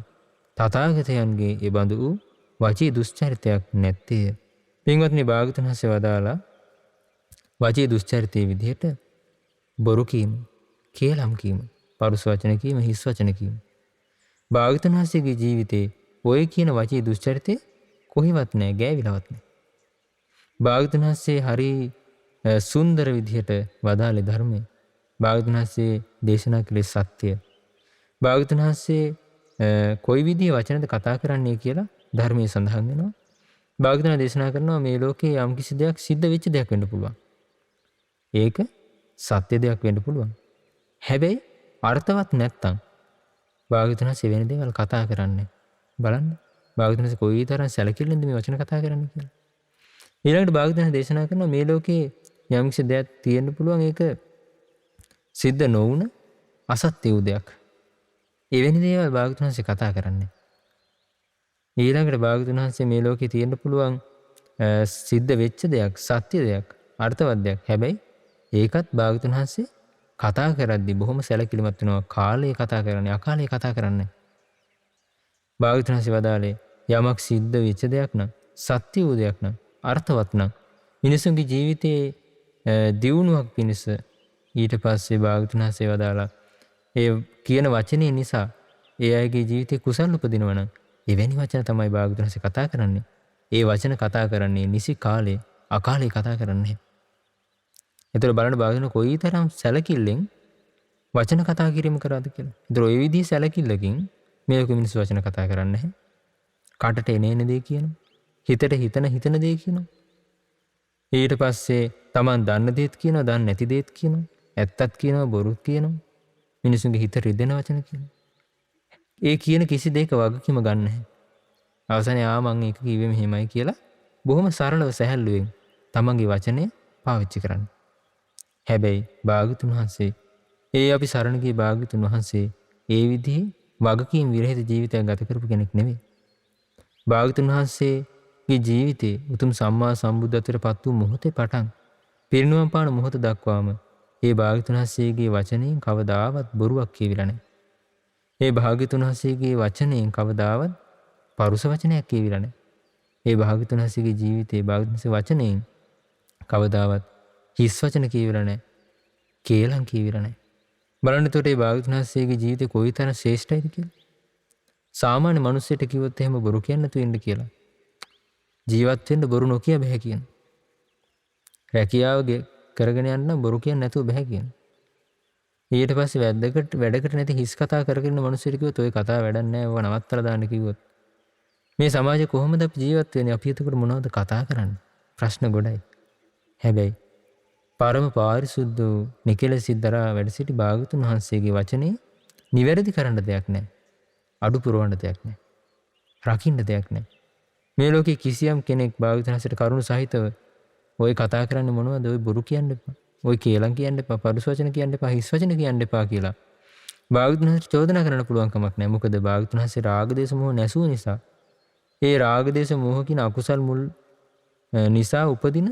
තථාගතයන්ගේ ඒ බඳු වූ වචී දුස්චරිතයක් නැත්තේය. පින්වත්නි භාග්‍යවතුන් වහන්සේ වදාලා වචී දුස්චරිතයේ විදිහට බොරු කීම, කේලම් කීම, පරුස වචන කීම, හිස් වචන කීම. භාග්‍යවතුන් වහන්සේගේ ජීවිතේ ඔය කියන වචී දුස්චරිතේ කොහෙවත් නැහැ, ගෑවිලවත් නැහැ. භාග්‍යවතුන් වහන්සේ හරි සුන්දර විදිහට වදාළේ ධර්මයේ. භාග්‍යවතුන් වහන්සේ දේශනා කළේ සත්‍ය. භාග්‍යවතුන් වහන්සේ කොයි විදිහේ වචනද කතා කරන්නේ කියලා ධර්මයේ සඳහන් වෙනවා. භාග්‍යවතුන් දේශනා කරනවා මේ ලෝකේ යම් කිසි දෙයක් සිද්ධ වෙච්ච දෙයක් වෙන්න පුළුවන්. ඒක සත්‍ය දෙයක් වෙන්න පුළුවන්. හැබැයි අර්ථවත් නැත්තම් භාග්‍යවතුන් වහන්සේ වෙන දේවල් කතා කරන්නේ. බලන්න භාග්‍යවතුන් වහන්සේ කොයි තරම් සැලකිල්ලෙන්ද මේ වචන කතා කරන්නේ කියලා. ඊළඟට භාග්‍යවතුන් වහන්සේ දේශනා කරනවා මේ ලෝකේ යම් කිසි දෙයක් තියෙන්න පුළුවන්, ඒක සිද්ධ නොවුන අසත්‍ය වූ දෙයක්. එවැනි දේවල් භාග්‍යවතුන් වහන්සේ කතා කරන්නේ. ඊළඟට භාග්‍යවතුන් වහන්සේ මේ ලෝකේ තියෙන්න පුළුවන් සිද්ධ වෙච්ච දෙයක්, සත්‍ය දෙයක්, අර්ථවත් දෙයක්. හැබැයි ඒකත් භාග්‍යවතුන් වහන්සේ කතා කරද්දී බොහොම සැලකිලිමත් වෙනවා. කාලේ කතා කරන්නේ, අකාලේ කතා කරන්නේ. භාග්‍යවතුන් වහන්සේ වදාළේ යමක් සිද්ධ වෙච්ච දෙයක් නම්, සත්‍ය වූ දෙයක් නම්, අර්ථවත් නම්, මිනිසුන්ගේ ජීවිතයේ දියුණුවක් පිණිස ඊට පස්සේ භාග්‍යවතුන් වහන්සේ වදාලා ඒ කියන වචනේ නිසා ඒ අයගේ ජීවිතේ කුසල් උපදිනවා නම් එවැනි වචන තමයි භාග්‍යවතුන් වහන්සේ කතා කරන්නේ. ඒ වචන කතා කරන්නේ නිසි කාලේ, අකාලේ කතා කරන්නේ. ඒතර බලන්න භාග්‍යවතුන් කොයිතරම් සැලකිල්ලෙන් වචන කතා කිරීම කරාද කියලා. ඒතර ওই විදිහේ සැලකිල්ලකින් මේ ලෝකෙ මිනිස්සු වචන කතා කරන්නේ නැහැ. කටට එන දේ කියනවා. හිතට හිතන දේ කියනවා. ඊට පස්සේ Taman දන්න දේත් කියනවා, දන්නේ නැති දේත් කියනවා. ඇත්තත් කියනවා, බොරුත් කියනවා. මිනිසුන්ගේ හිත රිදෙන වචන කියනවා. ඒ කියන කිසි දෙයක වගකීම ගන්න නැහැ. අවසානයේ මං ඒක කිව්වේ මෙහෙමයි කියලා බොහොම සරලව සැහැල්ලුවෙන් තමන්ගේ වචනය පාවිච්චි කරන්න. හැබැයි භාග්‍යවතුන් වහන්සේ, ඒ අපි සරණ ගිය භාග්‍යවතුන් වහන්සේ ඒ විදිහේ වගකීම් විරහිත ජීවිතයක් ගත කරපු කෙනෙක් නෙවෙයි. භාග්‍යවතුන් වහන්සේගේ ජීවිතේ උතුම් සම්මා සම්බුද්ධත්වයට පත් වූ මොහොතේ පටන් පිරිනුවම් පාන මොහොත දක්වාම ඒ භාග්‍යවතුන් වහන්සේගේ වචනයෙන් කවදාවත් බොරුවක් කියවිලා නැහැ. ඒ භාග්‍යවතුන් වහන්සේගේ වචනයෙන් කවදාවත් පරුස වචනයක් කියවිලා නැහැ. ඒ භාග්‍යවතුන් වහන්සේගේ ජීවිතේ භාග්‍යවතුන් වහන්සේ වචනයෙන් කවදාවත් හිස් වචන කියවිලා නැහැ. කේලම් කියවිලා නැහැ. බලන්න එතකොට මේ භාග්‍යවතුන් වහන්සේගේ ජීවිතේ කොයිතරම් ශ්‍රේෂ්ඨයිද කියලා. සාමාන්‍ය මිනිස්සෙට කිව්වොත් එහෙම බොරු කියන්න තු වෙන්න කියලා. ජීවත් වෙන්න බොරු නොකිය බෑ කියන. රැකියාව කරගෙන යන්න බොරු කියන්නේ නැතුව බෑ කියන. ඊට පස්සේ වැඩකට නැති හිස් කතා කරගෙන මිනිස්සුන්ට කිව්වොත් ඔය කතා වැඩක් නැහැ, ඕවා නවත්තලා දාන්න කිව්වොත් මේ සමාජයේ කොහොමද අපි ජීවත් වෙන්නේ? අපි එතකොට මොනවද කතා කරන්නේ? ප්‍රශ්න ගොඩයි. හැබැයි පරම පාරිශුද්ධ නිකලසිද්දරා වැඩ සිටි භාග්‍යවතුන් වහන්සේගේ වචනේ නිවැරදි කරන්න දෙයක් නැහැ. අඩු පුරවන්න දෙයක් නැහැ. රකින්න දෙයක් නැහැ. මේ ලෝකේ කිසියම් කෙනෙක් භාග්‍යවතුන් වහන්සේට කරුණ සහිතව ඔය කතා කරන්නේ මොනවද? ඔය බොරු කියන්න එපා. ඔය කේලම් කියන්න එපා. පරුස වචන කියන්න එපා. හිස් වචන කියන්න එපා කියලා භාග්‍යවතුන් වහන්සේට චෝදනා කරන්න පුළුවන් කමක් නැහැ. මොකද භාග්‍යවතුන් වහන්සේ රාග දේශ මොහ නැසූ නිසා, ඒ රාග දේශ මොහ කියන අකුසල් මුල් නිසා උපදින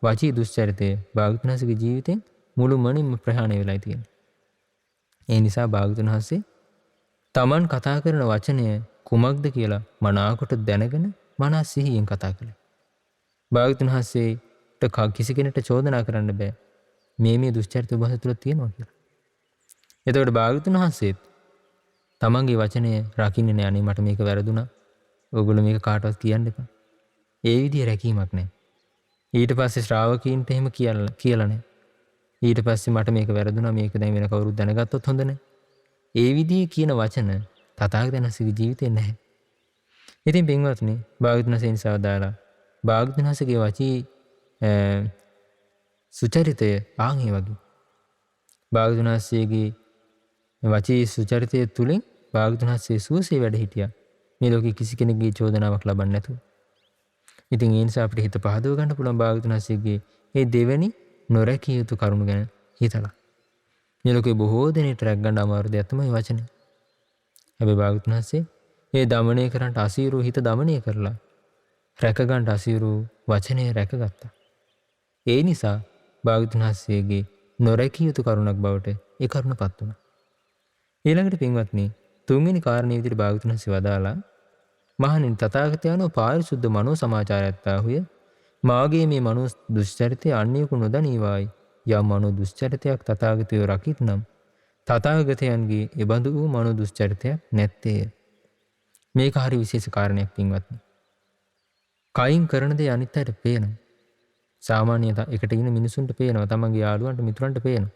වචී දුස්චරිතය භාග්‍යවතුන් වහන්සේගේ ජීවිතෙන් මුළුමනින්ම ප්‍රහාණය වෙලා තියෙනවා. ඒ නිසා භාග්‍යවතුන් වහන්සේ Taman කතා කරන වචනය කුමක්ද කියලා මනාකොට දැනගෙන මනස සිහියෙන් කතා කළා. භාග්‍යවතුන් වහන්සේට කිසි කෙනෙකුට චෝදනා කරන්න බෑ මේ දුස්චරිත ඔබ තුළ තියෙනවා කියලා. එතකොට භාග්‍යවතුන් වහන්සේත් තමන්ගේ වචනය රකින්නේ නෑ. අනේ මට මේක වැරදුනා, ඔයගොල්ලෝ මේක කාටවත් කියන්න එපා. ඒ විදිහ රැකීමක් නෑ. ඊට පස්සේ ශ්‍රාවකීන්ට එහෙම කියලා නෑ. ඊට පස්සේ මට මේක වැරදුනා, මේක දැන් වෙන කවුරුත් දැනගත්තොත් හොඳ නෑ. ඒ විදිහේ කියන වචන තථාගතයන් වහන්සේගේ ජීවිතේ නැහැ. ඉතින් පින්වත්නි, භාග්‍යවතුන් වහන්සේ නිසා දාලා භාග්‍යවතුන් වහන්සේගේ වචී සුචරිතය ආන් ඒ වගේ. භාග්‍යවතුන් වහන්සේගේ වචී සුචරිතය තුලින් භාග්‍යවතුන් වහන්සේ සුවසේ වැඩ හිටියා. මේ ලෝකේ කිසි කෙනෙකුගේ චෝදනාවක් ලබන්නේ නැතුව. ඉතින් ඒ නිසා අපිට හිත පහදව ගන්න පුළුවන් භාග්‍යවතුන් වහන්සේගේ මේ දෙවෙනි නොරැකිය යුතු කරුණු ගැන හිතලා. මේ ලෝකේ බොහෝ දෙනෙක් රැක් ගන්න අමාරු දෙයක් තමයි වචනේ. හැබැයි භාග්‍යවතුන් වහන්සේ මේ দমনය කරන්නට අසීරු හිත দমনය කරලා රැක ගන්න අසීරු වචනේ රැකගත්තා. ඒ නිසා භාග්‍යවතුන් වහන්සේගේ නොරැකිය යුතු කරුණක් බවට ඒ කරුණපත් වුණා. ඊළඟට පින්වත්නි, තුන්වෙනි කාරණේ විදිහට භාග්‍යවතුන් වහන්සේ වදාලා මහණෙනි තථාගතයන්ෝ පාරිශුද්ධ මනෝ සමාචාරයත්තාහුය. මාගේ මේ මනෝ දුෂ්චරිතය අන්‍යයෙකු නොදනීවායි. යම් මනෝ දුෂ්චරිතයක් තථාගතයෝ රකිත්නම් තථාගතයන්ගේ එබඳු වූ මනෝ දුෂ්චරිතයක් නැත්තේය. මේක හරි විශේෂ කාරණයක් පින්වත්නි. කයින් කරන දේ අනිත් අයට පේනවා. සාමාන්‍ය එකට ඉන්න මිනිසුන්ට පේනවා. තමන්ගේ යාළුවන්ට මිතුරන්ට පේනවා.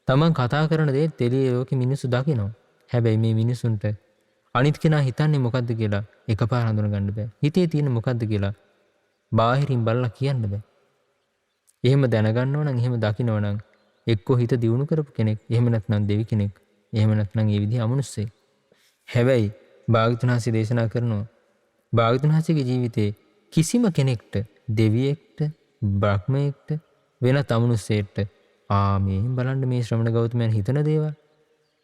තමන් කතා කරන දේ තෙලිය ලෝකෙ මිනිස්සු දකිනවා. හැබැයි මේ මිනිසුන්ට අනිත් කෙනා හිතන්නේ මොකද්ද කියලා එකපාර හඳුන ගන්න බෑ. හිතේ තියෙන මොකද්ද කියලා බාහිරින් බලලා කියන්න බෑ. එහෙම දැනගන්නව නම් එහෙම දකින්නව නම් එක්කෝ හිත දියුණු කරපු කෙනෙක්, එහෙම නැත්නම් දෙවි කෙනෙක්, එහෙම නැත්නම් ඒ විදිහ අමනුස්සයෙක්. හැබැයි භාග්‍යවතුන් වහන්සේ දේශනා කරනවා භාග්‍යවතුන් වහන්සේගේ ජීවිතේ කිසිම කෙනෙක්ට, දෙවියෙක්ට, බ්‍රහ්මයෙක්ට, වෙනත් අමනුස්සයෙක්ට මේ බලන්න මේ ශ්‍රමණ ගෞතමයන් හිතන දේවල්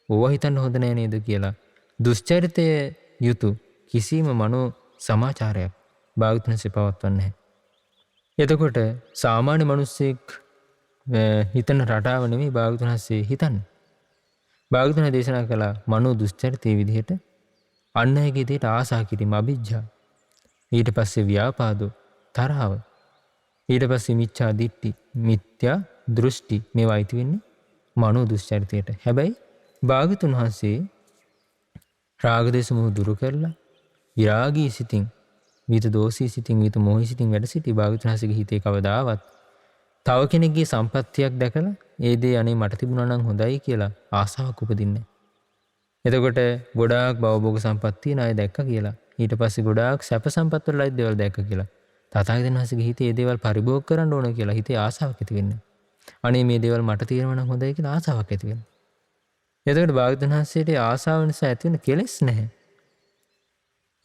ඕවා හිතන්න හොඳ නෑ නේද කියලා දුෂ්චරිතයේ යුතු කිසිම මනෝ සමාචාරයක් භාග්‍යවතුන් වහන්සේ පවත්වන්නේ නැහැ. එතකොට සාමාන්‍ය මිනිස්සෙක් හිතන රටාව නෙමෙයි භාග්‍යවතුන් වහන්සේ හිතන්නේ. භාග්‍යවතුන් වහන්සේ දේශනා කළා මනෝ දුෂ්චරිතයේ විදිහට අන් අයගේ දේට ආසා කිරීම අවිජ්ජා. ඊට පස්සේ ව්‍යාපාදෝ තරහව. ඊට පස්සේ මිච්ඡා දිට්ඨි, මිත්‍යා දෘෂ්ටි මේවා අයිති වෙන්නේ මනෝ දුෂ්චරිතයට. හැබැයි භාග්‍යවතුන් වහන්සේ රාග දේශ මොහ දුරු කරලා විරාගී සිතින්, විත දෝෂී සිතින්, විත මොහි සිතින් වැඩ සිටි භාග්‍යවතුන් වහන්සේගේ හිතේ කවදාවත් තව කෙනෙක්ගේ සම්පත්තියක් දැකලා ඒ දේ අනේ මට තිබුණා නම් හොඳයි කියලා ආසාවක් උපදින්නේ. එතකොට ගොඩාක් භවභෝග සම්පත් තියෙන අය දැක්ක කියලා, ඊට පස්සේ ගොඩාක් සැප සම්පත් වල ලයිත් දේවල් දැක්ක කියලා තථාගතයන් වහන්සේගේ හිතේ මේ දේවල් පරිභෝග කරන්න ඕන කියලා හිතේ ආසාවක් ඇති වෙන්නේ. අනේ මේ දේවල් මට තියෙනවා නම් හොඳයි කියලා ආසාවක් ඇති වෙනවා. එතකොට භාග්‍යවතුන් වහන්සේට ආසාව නිසා ඇති වෙන කෙලෙස් නැහැ.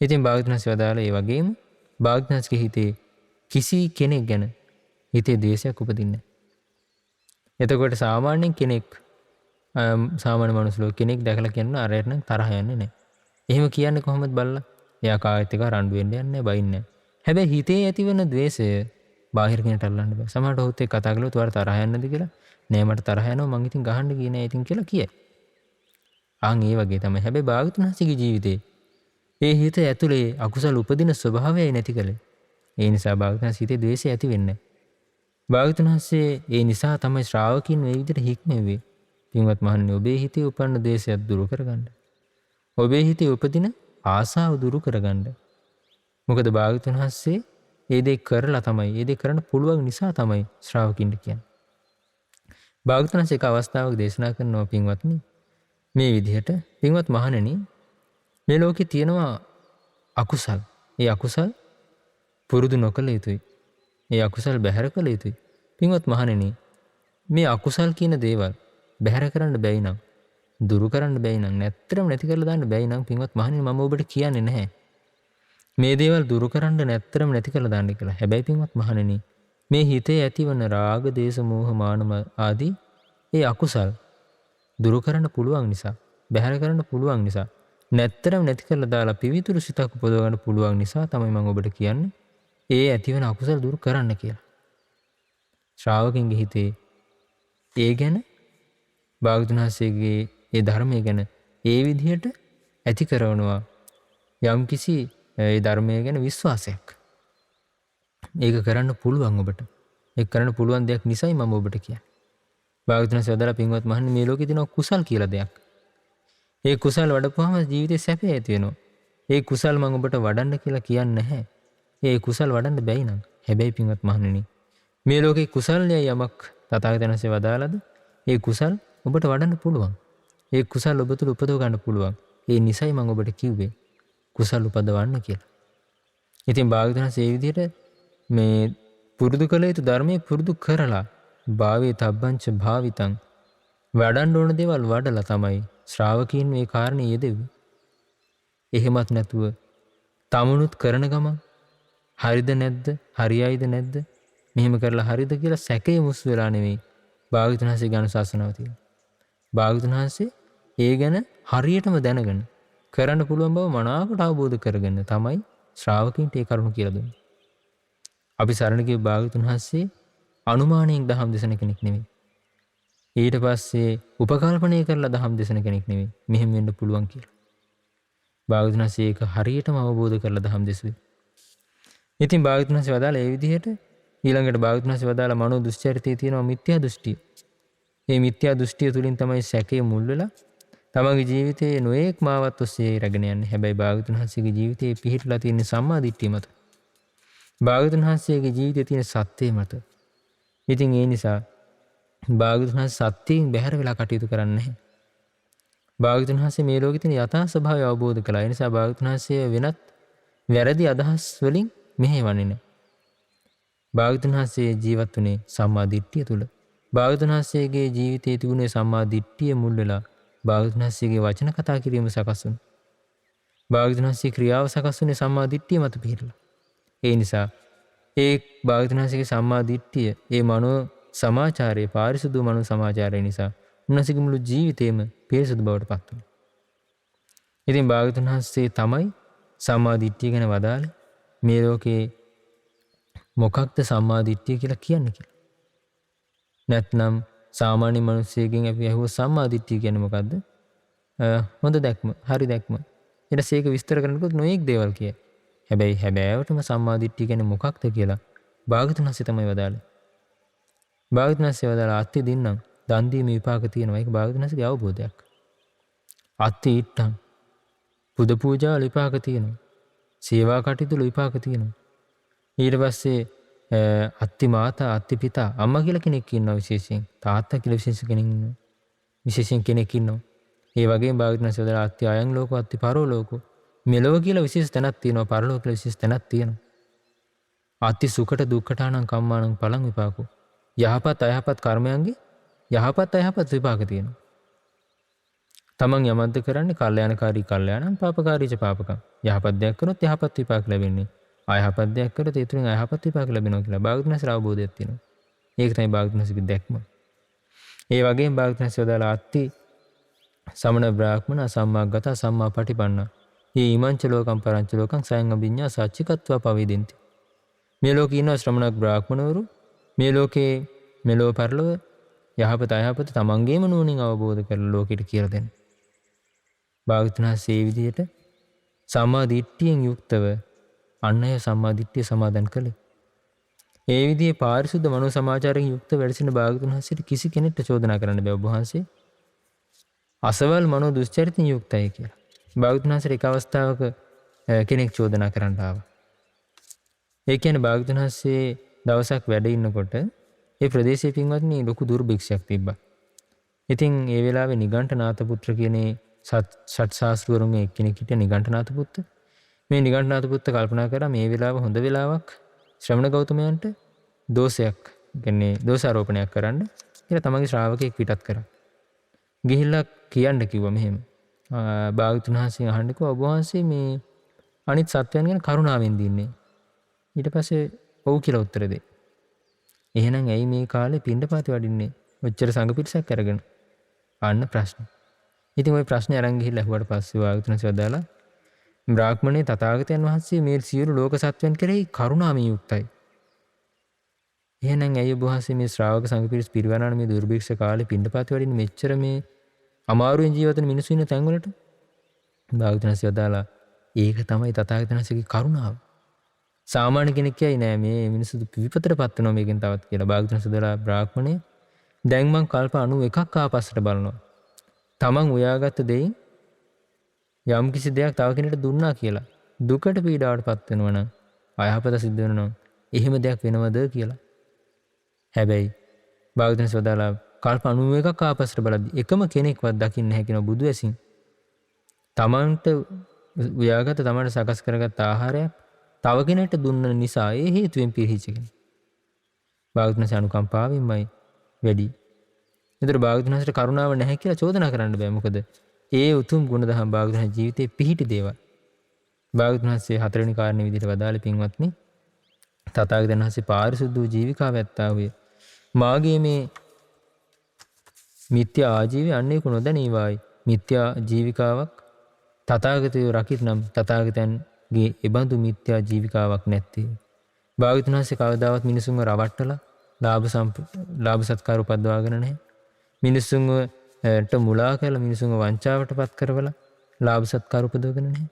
ඉතින් භාග්‍යවතුන් වහන්සේ වදාළ ඒ වගේම භාග්‍යවතුන් වහන්සේගේ හිතේ කිසි කෙනෙක් ගැන හිතේ ද්වේෂයක් උපදින්නේ නැහැ. එතකොට සාමාන්‍යයෙන් කෙනෙක් සාමාන්‍ය මනුස්ස ලෝක කෙනෙක් දැකලා කියන අරයට නම් තරහ යන්නේ නැහැ. එහෙම කියන්නේ කොහොමද බලලා? එයා කායත් එක රණ්ඩු වෙන්න යන්නේ නැහැ, බයින්නේ නැහැ. හැබැයි හිතේ ඇතිවන ද්වේෂය බාහිර කෙනෙක්ට අල්ලන්න බෑ. සමහරට ඔහුත් එක්ක කතා කළොත් ඔයාලා තරහ යන්නද කියලා, නෑ මට තරහ යනවා මං ඉතින් ගහන්න ගියේ නෑ ඉතින් කියලා කියයි. ඒ වගේ තමයි. හැබැයි භාග්‍යවතුන් වහන්සේගේ ජීවිතේ ඒ හිත ඇතුලේ අකුසල උපදින ස්වභාවයයි නැති කළේ. ඒ නිසා භාග්‍යවතුන් වහන්සේ හිතේ ද්වේෂය ඇති වෙන්නේ නැහැ. භාග්‍යවතුන් වහන්සේ ඒ නිසා තමයි ශ්‍රාවකින් මේ විදිහට හික්මෙන්නේ. පින්වත් මහණනි, ඔබේ හිතේ උපන්න ද්වේෂයත් දුරු කරගන්න. ඔබේ හිතේ උපදින ආසාව දුරු කරගන්න. මොකද භාග්‍යවතුන් වහන්සේ ඒ දේ කරලා තමයි, ඒ දේ කරන්න පුළුවන් නිසා තමයි ශ්‍රාවකින්ට කියන්නේ. භාග්‍යවතුන් වහන්සේ එක අවස්ථාවක දේශනා කරනවා පින්වත්නි, මේ විදිහට පින්වත් මහණනි, මේ ලෝකේ තියෙනවා අකුසල්. ඒ අකුසල් පුරුදු නොකළ යුතුයි. ඒ අකුසල් බැහැර කළ යුතුයි. පින්වත් මහණෙනි, මේ අකුසල් කියන දේවල් බැහැර කරන්න බැයි නම්, දුරු කරන්න බැයි නම්, නැත්තරම නැති කරලා දාන්න බැයි නම් පින්වත් මහණෙනි, මම ඔබට කියන්නේ නැහැ මේ දේවල් දුරු කරන්න නැත්තරම නැති කරලා දාන්න කියලා. හැබැයි පින්වත් මහණෙනි, මේ හිතේ ඇතිවන රාග, දේශ, මෝහ, මාන ආදී ඒ අකුසල් දුරු කරන්න පුළුවන් නිසා, බැහැර කරන්න පුළුවන් නිසා, නැත්තරම නැති කරලා දාලා පිවිතුරු සිතක් උපදව ගන්න පුළුවන් නිසා තමයි මම ඔබට කියන්නේ ඒ ඇතිවන අකුසල දුරු කරන්න කියලා. ශ්‍රාවකින්ගේ හිතේ ඒ ගැන භාග්‍යවතුන් වහන්සේගේ ඒ ධර්මය ගැන ඒ විදිහට ඇති කරනවා යම්කිසි ඒ ධර්මය ගැන විශ්වාසයක්. ඒක කරන්න පුළුවන් ඔබට. ඒක කරන්න පුළුවන් දෙයක් නිසායි මම ඔබට කියන්නේ. භාග්‍යවතුන් වහන්සේ වදාළ පින්වත් මහණනි, මේ ලෝකේ තියෙන කුසල් කියලා දෙයක්. ඒ කුසල් වඩපුවාම ජීවිතේ සැපේ ඇති වෙනවා. ඒ කුසල් මම ඔබට වඩන්න කියලා කියන්නේ නැහැ. ඒ කුසල් වඩන්න බැයි නම්. හැබැයි පින්වත් මහණෙනි, මේ ලෝකේ කුසල්ය යමක් තථාගතයන් වහන්සේ වදාළද, ඒ කුසල් ඔබට වඩන්න පුළුවන්. ඒ කුසල් ඔබ තුළ උපදව ගන්න පුළුවන්. ඒ නිසයි මම ඔබට කිව්වේ කුසල් උපදවන්න කියලා. ඉතින් භාග්‍යවතුන් වහන්සේ මේ විදිහට මේ පුරුදු කළ යුතු ධර්මයේ පුරුදු කරලා භාවේ තබ්බංච භාවිතං වඩන්න ඕන දේවල් වඩලා තමයි ශ්‍රාවකීන් මේ කාරණේ යෙදෙව්වේ. එහෙමත් නැතුව තමනුත් කරන ගමන් හරිද නැද්ද, හරියයිද නැද්ද, මෙහෙම කරලා හරිද කියලා සැකේ මුස් වෙලා නෙවෙයි භාග්‍යවතුන් වහන්සේගේ අනුශාසනාව තියෙන්නේ. භාග්‍යවතුන් වහන්සේ ඒ ගැන හරියටම දැනගෙන කරන්න පුළුවන් බව මනාවකට අවබෝධ කරගෙන තමයි ශ්‍රාවකීන්ට ඒ කරුණ කියලා දුන්නේ. අපි සරණ ගිය භාග්‍යවතුන් වහන්සේ අනුමානයෙන් දහම් දෙසන කෙනෙක් නෙවෙයි. ඊට පස්සේ උපකල්පනය කරලා දහම් දෙසන කෙනෙක් නෙවෙයි. මෙහෙම වෙන්න පුළුවන් කියලා. භාග්‍යවතුන් වහන්සේ ඒක හරියටම අවබෝධ කරලා දහම් දෙසුවේ. ඉතින් භාග්‍යවතුන් වහන්සේ වදාළ ඒ විදිහට ඊළඟට භාග්‍යවතුන් වහන්සේ වදාළ මනෝ දුස්චරිතයේ තියෙනවා මිත්‍යා දෘෂ්ටිය. මේ මිත්‍යා දෘෂ්ටිය තුලින් තමයි සැකේ මුල් වෙලා තමන්ගේ ජීවිතයේ නොඑක් මාවත් ඔස්සේ රැගෙන යන්නේ. හැබැයි භාග්‍යවතුන් වහන්සේගේ ජීවිතයේ පිහිටලා තියෙන සම්මා දිට්ඨිය මත. භාග්‍යවතුන් වහන්සේගේ ජීවිතයේ තියෙන සත්‍යය මත. ඉතින් ඒ නිසා භාග්‍යවතුන් වහන්සේ සත්‍යයෙන් බැහැර වෙලා කටයුතු කරන්නේ නැහැ. භාග්‍යවතුන් වහන්සේ මේ ලෝකෙ තියෙන යථා ස්වභාවය අවබෝධ කළා. ඒ නිසා භාග්‍යවතුන් වහන්සේ වෙනත් වැරදි අදහස් වලින් මෙහෙවන්නේ නැහැ. භාග්‍යවතුන් වහන්සේ ජීවත් වුණේ සම්මා දිට්ඨිය තුල. භාග්‍යවතුන් වහන්සේගේ ජීවිතයේ තිබුණේ සම්මා දිට්ඨිය මුල් වෙලා භාග්‍යවතුන් වහන්සේගේ වචන කතා කිරීම සකස් වුණා. භාග්‍යවතුන් වහන්සේ ක්‍රියාව සකස් වුණේ සම්මා දිට්ඨිය මත පිහිටලා. ඒ නිසා ඒ භාග්‍යවතුන් වහන්සේගේ සම්මා දිට්ඨිය, ඒ මනෝ සමාචාරයේ පාරිශුද්ධ මනෝ සමාචාරය නිසා උන්වහන්සේගේ මුළු ජීවිතේම පිරිසුදු බවට පත් වුණා. ඉතින් භාග්‍යවතුන් වහන්සේ තමයි සම්මා දිට්ඨිය ගැන වදාළේ මේ ලෝකේ මොකක්ද සම්මා දිට්ඨිය කියලා කියන්නේ කියලා. නැත්නම් සාමාන්‍ය මිනිස්සෙකින් අපි අහුව සම්මා දිට්ඨිය කියන්නේ මොකද්ද? හොඳ දැක්ම, හරි දැක්ම. ඊට පස්සේ ඒක විස්තර කරනකොට නොඑක් දේවල් කියයි. හැබැයි හැබෑවටම සම්මා දිට්ඨිය කියන්නේ මොකක්ද කියලා භාග්‍යවතුන් වහන්සේ තමයි වදාළේ. භාග්‍යවතුන් වහන්සේ වදාළා අත්ති දින්නම් දන් දීමේ විපාක තියෙනවා. ඒක භාග්‍යවතුන් වහන්සේගේ අවබෝධයක්. අත්ති ඊට්ටම් පුද පූජා විපාක තියෙනවා. සේවා කටයුතු විපාක තියෙනවා. ඊට පස්සේ අත්ති මාතා අත්ති පිතා අම්මා කියලා කෙනෙක් ඉන්නවා විශේෂයෙන්. තාත්තා කියලා විශේෂයෙන් කෙනෙක් ඉන්නවා. ඒ වගේම භාග්‍යවතුන් වහන්සේ වදාළා අත්ති අයං ලෝකෝ අත්ති පරෝ ලෝකෝ. මෙලොව කියලා විශේෂ තැනක් තියෙනවා. පරලෝක කියලා විශේෂ තැනක් තියෙනවා. අත්ති සුකට දුක්ඛටානං කම්මානං පලං විපාකෝ. යහපත් අයහපත් කර්මයන්ගේ යහපත් අයහපත් විපාක තියෙනවා. තමන් යමද්ද කරන්නේ කල්යාණකාරී කල්යාණං පාපකාරීච පාපකං. යහපත් දෙයක් කරොත් යහපත් විපාක ලැබෙන්නේ. අයහපත් දෙයක් කරොත් ඒ තුලින් අයහපත් විපාක ලැබෙනවා කියලා භාග්‍යවතුන් වහන්සේ අවබෝධයක් තියෙනවා. ඒක තමයි භාග්‍යවතුන් වහන්සේගේ දැක්ම. ඒ වගේම භාග්‍යවතුන් වහන්සේ වදාළා අත්ති සමන බ්‍රාහ්මණ සම්මාගත සම්මා පටිපන්න. ඊ ඉමංච ලෝකම් පරංච ලෝකං සයං අභිඤ්ඤා සච්චිකත්වා පවේදෙන්ති. මේ ලෝකේ ඉන්න ශ්‍රමණ බ්‍රාහ්මණවරු මේ ලෝකේ මෙලෝ පරලෝ යහපත අයහපත තමන්ගේම නුවණින් අවබෝධ කරලා ලෝකෙට කියලා දෙන්න. භාග්‍යවතුන් වහන්සේ මේ විදිහට සම්මා දිට්ඨියෙන් යුක්තව අන් අය සම්මා දිට්ඨිය සමාදන් කළේ. ඒ විදිහේ පාරිශුද්ධ මනෝ සමාචාරයෙන් යුක්ත වැඩසින භාග්‍යවතුන් වහන්සේට කිසි කෙනෙක්ට චෝදනා කරන්න බෑ ඔබ වහන්සේ අසවල් මනෝ දුස්චරිතයෙන් යුක්තයි කියලා. භාග්‍යවතුන් වහන්සේට එක අවස්ථාවක කෙනෙක් චෝදනා කරන්න ආවා. ඒ කියන්නේ භාග්‍යවතුන් වහන්සේ දවසක් වැඩ ඉන්නකොට ඒ ප්‍රදේශයේ පින්වත්නි ලොකු දුර්භික්ෂයක් තිබ්බා. ඉතින් ඒ වෙලාවේ නිගණ්ඨනාථ පුත්‍ර කියන ෂට් ශාස්ත්‍රවරුන්ගේ එක්කෙනෙක් හිටිය නිගණ්ඨනාථ පුත්ත. මේ නිගණ්ඨනාථ පුත්ත කල්පනා කරා මේ වෙලාව හොඳ වෙලාවක් ශ්‍රමණ ගෞතමයන්ට දෝෂයක්, කියන්නේ දෝෂාරෝපණයක් කරන්න කියලා තමන්ගේ ශ්‍රාවකෙක් පිටත් කරා. ගිහිල්ලා කියන්න කිව්වා මෙහෙම. භාග්‍යවතුන් වහන්සේ අහන්න කිව්වා ඔබ වහන්සේ මේ අනිත් සත්වයන් ගැන කරුණාවෙන් දින්නේ. ඊට පස්සේ ඔව් කියලා උත්තර දෙයි. එහෙනම් ඇයි මේ කාලේ පින්ඩපාතේ වඩින්නේ? ඔච්චර සංඝ පිරිසක් අරගෙන. අන්න ප්‍රශ්න. ඉතින් ওই ප්‍රශ්නේ අරන් ගිහිල්ලා අහුවට පස්සේ භාග්‍යවතුන් වහන්සේ වදාලා බ්‍රාහ්මණේ තථාගතයන් වහන්සේ මේ සියලු ලෝක සත්වයන් කෙරෙහි කරුණාවෙන් යුක්තයි. එහෙනම් ඇයි ඔබ වහන්සේ මේ ශ්‍රාවක සංඝ පිරිස පිරිවරන මේ දුර්භික්ෂ කාලේ පින්ඩපාතේ වඩින්නේ මෙච්චර මේ අමාරුවෙන් ජීවත් වෙන මිනිස්සු ඉන්න තැන් වලට? භාග්‍යවතුන් වහන්සේ වදාලා ඒක තමයි තථාගතයන් වහන්සේගේ කරුණාව. සාමාන්‍ය කෙනෙක් කියයි නෑ මේ මිනිස්සු විපතටපත් වෙනවා මේකෙන් තවත් කියලා. භාග්‍යවතුන් වහන්සේ වදාලා බ්‍රාහ්මණේ දැන් මං කල්ප 91ක් ආපස්සට බලනවා. තමන් උයාගත්ත දෙයින් යම් කිසි දෙයක් තව කෙනෙකුට දුන්නා කියලා දුකට පීඩාවටපත් වෙනවා නම් අයහපත සිද්ධ වෙනවා නම් එහෙම දෙයක් වෙනවද කියලා. හැබැයි භාග්‍යවතුන් වහන්සේ වදාලා කල්ප 91ක් ආපස්සට බලද්දි එකම කෙනෙක්වත් දකින්න නැහැ කියන බුදු ඇසින් තමන්ට උයාගත්ත තමන්ට සකස් කරගත්ත ආහාරයක් තව කෙනෙක්ට දුන්න නිසා ඒ හේතුවෙන් පිරිහිච්ච කෙනෙක්. භාග්‍යවතුන් වහන්සේ අනුකම්පාවෙන්මයි වැඩි. ඒතර භාග්‍යවතුන් වහන්සේට කරුණාව නැහැ කියලා චෝදනා කරන්න බෑ. මොකද ඒ උතුම් ගුණධම් භාග්‍යවතුන් වහන්සේ ජීවිතේ පිහිටි දේවල්. භාග්‍යවතුන් වහන්සේ හතරවෙනි කාරණේ විදිහට වදාළේ පින්වත්නි තථාගතයන් වහන්සේ පාරිශුද්ධ වූ ජීවිකාව ඇත්තා වූය. මාගේ මේ මිත්‍යා ආජීවය අන්නේක නොදැනීවායි. මිත්‍යා ජීවිකාවක් තථාගතයෝ රකිත් නම් තථාගතයන්ගේ එබඳු මිත්‍යා ජීවිකාවක් නැත්තේ. භාග්‍යවතුන් වහන්සේ කවදාවත් මිනිසුන්ව රවට්ටලා ලාභ සත්කාර උපදවාගෙන නැහැ. මිනිසුන්ට මුලා කරලා මිනිසුන්ව වංචාවටපත් කරවලා ලාභ සත්කාර උපදවගෙන නැහැ.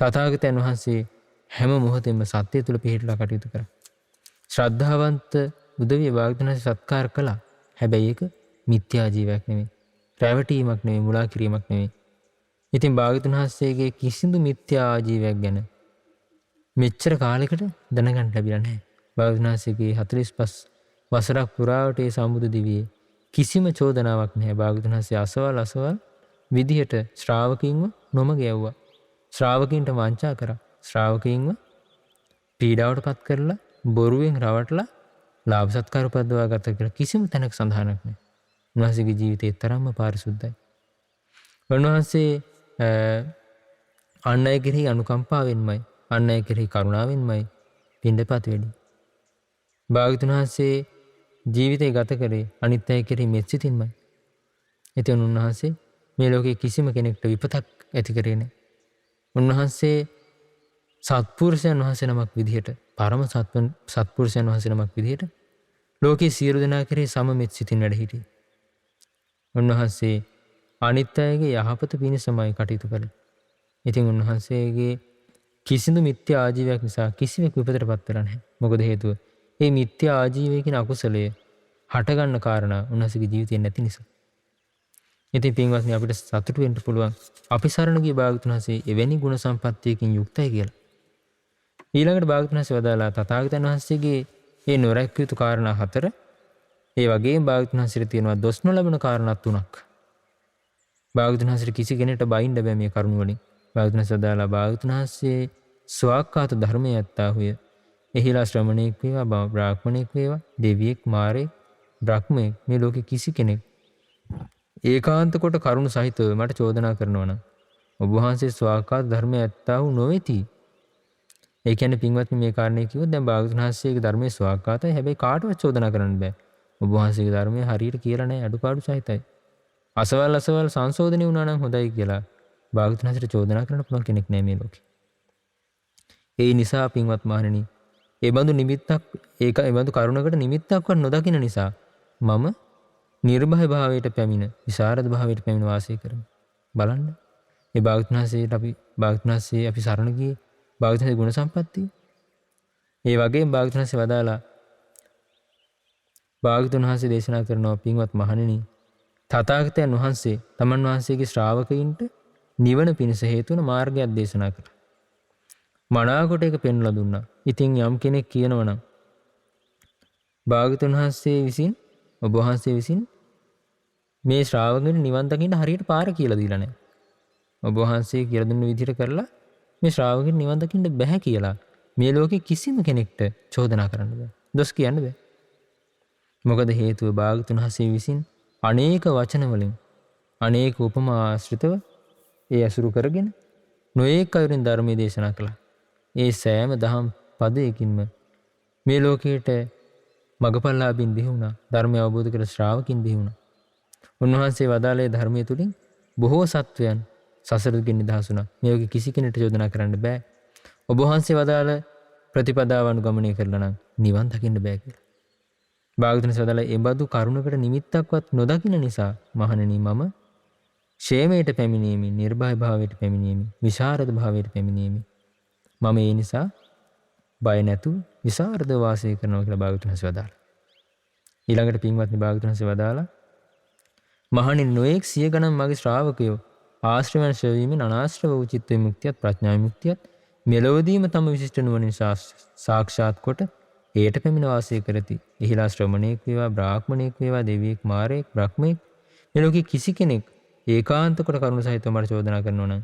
තථාගතයන් වහන්සේ හැම මොහොතෙම සත්‍ය තුල පිහිටලා කටයුතු කරා. ශ්‍රද්ධාවන්ත උදවිය භාග්‍යවතුන් වහන්සේ සත්කාර කළා. හැබැයි ඒක මිත්‍යා ජීවයක් නෙමෙයි. රැවටීමක් නෙමෙයි, මුලා කිරීමක් නෙමෙයි. ඉතින් භාග්‍යවතුන් වහන්සේගේ කිසිදු මිත්‍යා ජීවයක් ගැන මෙච්චර කාලයකට දැනගන්න ලැබිලා නැහැ. භාග්‍යවතුන් වහන්සේගේ 45 වසරක් පුරාවට ඒ සම්බුදු දිවියේ කිසිම චෝදනාවක් නැහැ. භාග්‍යවතුන් වහන්සේ අසවල් විදිහට ශ්‍රාවකින්ව නොමග යවුවා. ශ්‍රාවකින්ට වංචා කරා. ශ්‍රාවකින්ව පීඩාවටපත් කරලා බොරුවෙන් රවටලා ලාභ සත්කාර උපදවා ගත කියලා කිසිම තැනක සඳහනක් නැහැ. උන්වහන්සේගේ ජීවිතේ තරම්ම පාරිශුද්ධයි. උන්වහන්සේ අන් අය කෙරෙහි අනුකම්පාවෙන්මයි, අන් අය කෙරෙහි කරුණාවෙන්මයි පින්ඩපාත වෙඩි. භාග්‍යවතුන් වහන්සේ ජීවිතය ගත කරේ අනිත් අය කෙරෙහි මෙත් සිතින්මයි. ඉතින් උන්වහන්සේ මේ ලෝකේ කිසිම කෙනෙකුට විපතක් ඇති කරේ නැහැ. උන්වහන්සේ සත්පුරුෂයන් වහන්සේ නමක් විදිහට, පරම සත්පුරුෂයන් වහන්සේ නමක් විදිහට ලෝකේ සියලු දෙනා කෙරෙහි සම මෙත් සිතින් වැඩ සිටියේ. උන්වහන්සේ අනිත් අයගේ යහපත පිණිසමයි කටයුතු කළේ. ඉතින් උන්වහන්සේගේ කිසිදු මිත්‍යා ආජීවයක් නිසා කිසිවෙක් විපතටපත් වෙලා නැහැ. මොකද හේතුව? මේ මිත්‍යා ආජීවය කියන අකුසලය හටගන්න කාරණා උන්වහන්සේගේ ජීවිතේ නැති නිසා. ඉතින් පින්වත්නි, අපිට සතුටු වෙන්න පුළුවන් අපි සරණ ගිය භාග්‍යවතුන් වහන්සේ එවැනි ගුණ සම්පත්තියකින් යුක්තයි කියලා. ඊළඟට භාග්‍යවතුන් වහන්සේ වදාලා තථාගතයන් වහන්සේගේ මේ නොරැකිය යුතු කාරණා 4, ඒ වගේම භාග්‍යවතුන් වහන්සේට තියෙනවා දොස් නොලබන කාරණා 3ක්. භාග්‍යවතුන් වහන්සේට කිසි කෙනෙකුට බයින්න බෑ මේ කරුණ වලින්. භාග්‍යවතුන් වහන්සේ වදාලා භාග්‍යවතුන් වහන්සේ ස්වාක්ඛාත ධර්මයේ ඇත්තාහුය. එහිලා ශ්‍රමණෙක් වේවා, බ්‍රාහ්මණෙක් වේවා, දෙවියෙක්, මාරයෙක්, බ්‍රහ්මයෙක්, මේ ලෝකේ කිසි කෙනෙක් ඒකාන්ත කොට කරුණ සහිතව මට චෝදනා කරනවා නම් ඔබ වහන්සේ ස්වාක්ඛාත ධර්මයේ ඇත්තා වූ නොවේති. ඒ කියන්නේ පින්වත්නි, මේ කාරණේ කිව්වොත් දැන් භාග්‍යවතුන් වහන්සේගේ ධර්මයේ ස්වාක්ඛාතයි, හැබැයි කාටවත් චෝදනා කරන්න බෑ. ඔබ වහන්සේගේ ධර්මයේ හරියට කියලා නැහැ, අඩුපාඩු සහිතයි. අසවල් සංශෝධනය වුණා නම් හොඳයි කියලා භාග්‍යවතුන් වහන්සේට චෝදනා කරන්න පුළුවන් කෙනෙක් නැහැ මේ ලෝකේ. ඒ නිසා පින්වත් මහණෙනි, ඒ බඳු නිමිත්තක්, ඒ බඳු කරුණකට නිමිත්තක්වත් නොදකින නිසා මම නිර්භය භාවයට පැමිණ, විසරද භාවයට පැමිණ වාසය කරමි. බලන්න. මේ භාග්‍යවතුන් වහන්සේ අපි සරණ ගියේ භාග්‍යවතුන් වහන්සේ ගුණ සම්පත්තිය. ඒ වගේම භාග්‍යවතුන් වහන්සේ වදාලා භාග්‍යවතුන් වහන්සේ දේශනා කරනවා, පින්වත් මහණෙනි, තථාගතයන් වහන්සේ තමන් වහන්සේගේ ශ්‍රාවකයින්ට නිවන පිණිස හේතු වන මාර්ගයක් දේශනා කළා. මනාකොට ඒක පෙන්වලා දුන්නා. ඉතින් යම් කෙනෙක් කියනවා නම් භාග්‍යවතුන් වහන්සේ විසින්, ඔබ වහන්සේ විසින් මේ ශ්‍රාවකෙට නිවන් දකින්න හරියට පාර කියලා දීලා නැහැ. ඔබ වහන්සේ කියලා දුන්න විදිහට කරලා මේ ශ්‍රාවකෙට නිවන් දකින්න බෑ කියලා මේ ලෝකේ කිසිම කෙනෙක්ට චෝදනා කරන්න බෑ. දොස් කියන්න බෑ. මොකද හේතුව භාග්‍යවතුන් වහන්සේ විසින් අනේක වචන වලින්, අනේක උපමා ආශ්‍රිතව ඒ අසුරු කරගෙන නොඑක අයුරින් ධර්මයේ දේශනා කළා. ඒ සෑම දහම් පදයකින්ම මේ ලෝකයට මගපල්ලාභින් බිහි වුණා. ධර්මය අවබෝධ කර ශ්‍රාවකින් බිහි වුණා. උන්වහන්සේ වදාළේ ධර්මයේ තුලින් බොහෝ සත්වයන් සසරකින් නිදහස් වුණා. මේ වගේ කිසි කෙනෙකුට චෝදනා කරන්න බෑ. ඔබ වහන්සේ වදාළ ප්‍රතිපදාව අනුගමනය කරලා නම් නිවන් දකින්න බෑ කියලා. භාග්‍යවතුන් වහන්සේ ඒ බඳු කරුණකට නිමිත්තක්වත් නොදකින නිසා මහණෙනි, මම ക്ഷേමයට පැමිණීමේ, නිර්භය භාවයට පැමිණීමේ, විශාරද භාවයට පැමිණීමේ මම ඒ නිසා බය නැතුව විසරද වාසය කරනවා කියලා භාග්‍යවතුන් වහන්සේ වදාළා. ඊළඟට පින්වත්නි, භාග්‍යවතුන් වහන්සේ වදාළා, මහණෙනි, නොඑක් සිය ගණන් මගේ ශ්‍රාවකයෝ ආශ්‍රවයන් ශ්‍රවීමෙන් අනාශ්‍රව වූ චිත්ත විමුක්තියත් ප්‍රඥා විමුක්තියත් මෙලොවදීම තම විශිෂ්ට නුවණින් සාක්ෂාත් කොට එයට පැමිණ වාසය කරති. එහිලා ශ්‍රමණේක් වේවා, බ්‍රාහ්මණේක් වේවා, දෙවියෙක්, මාරයෙක්, බ්‍රහ්මයෙක්, මේ ලෝකේ කිසි කෙනෙක් ඒකාන්ත කොට කරුණ සහිතව මට චෝදනා කරනවා නම්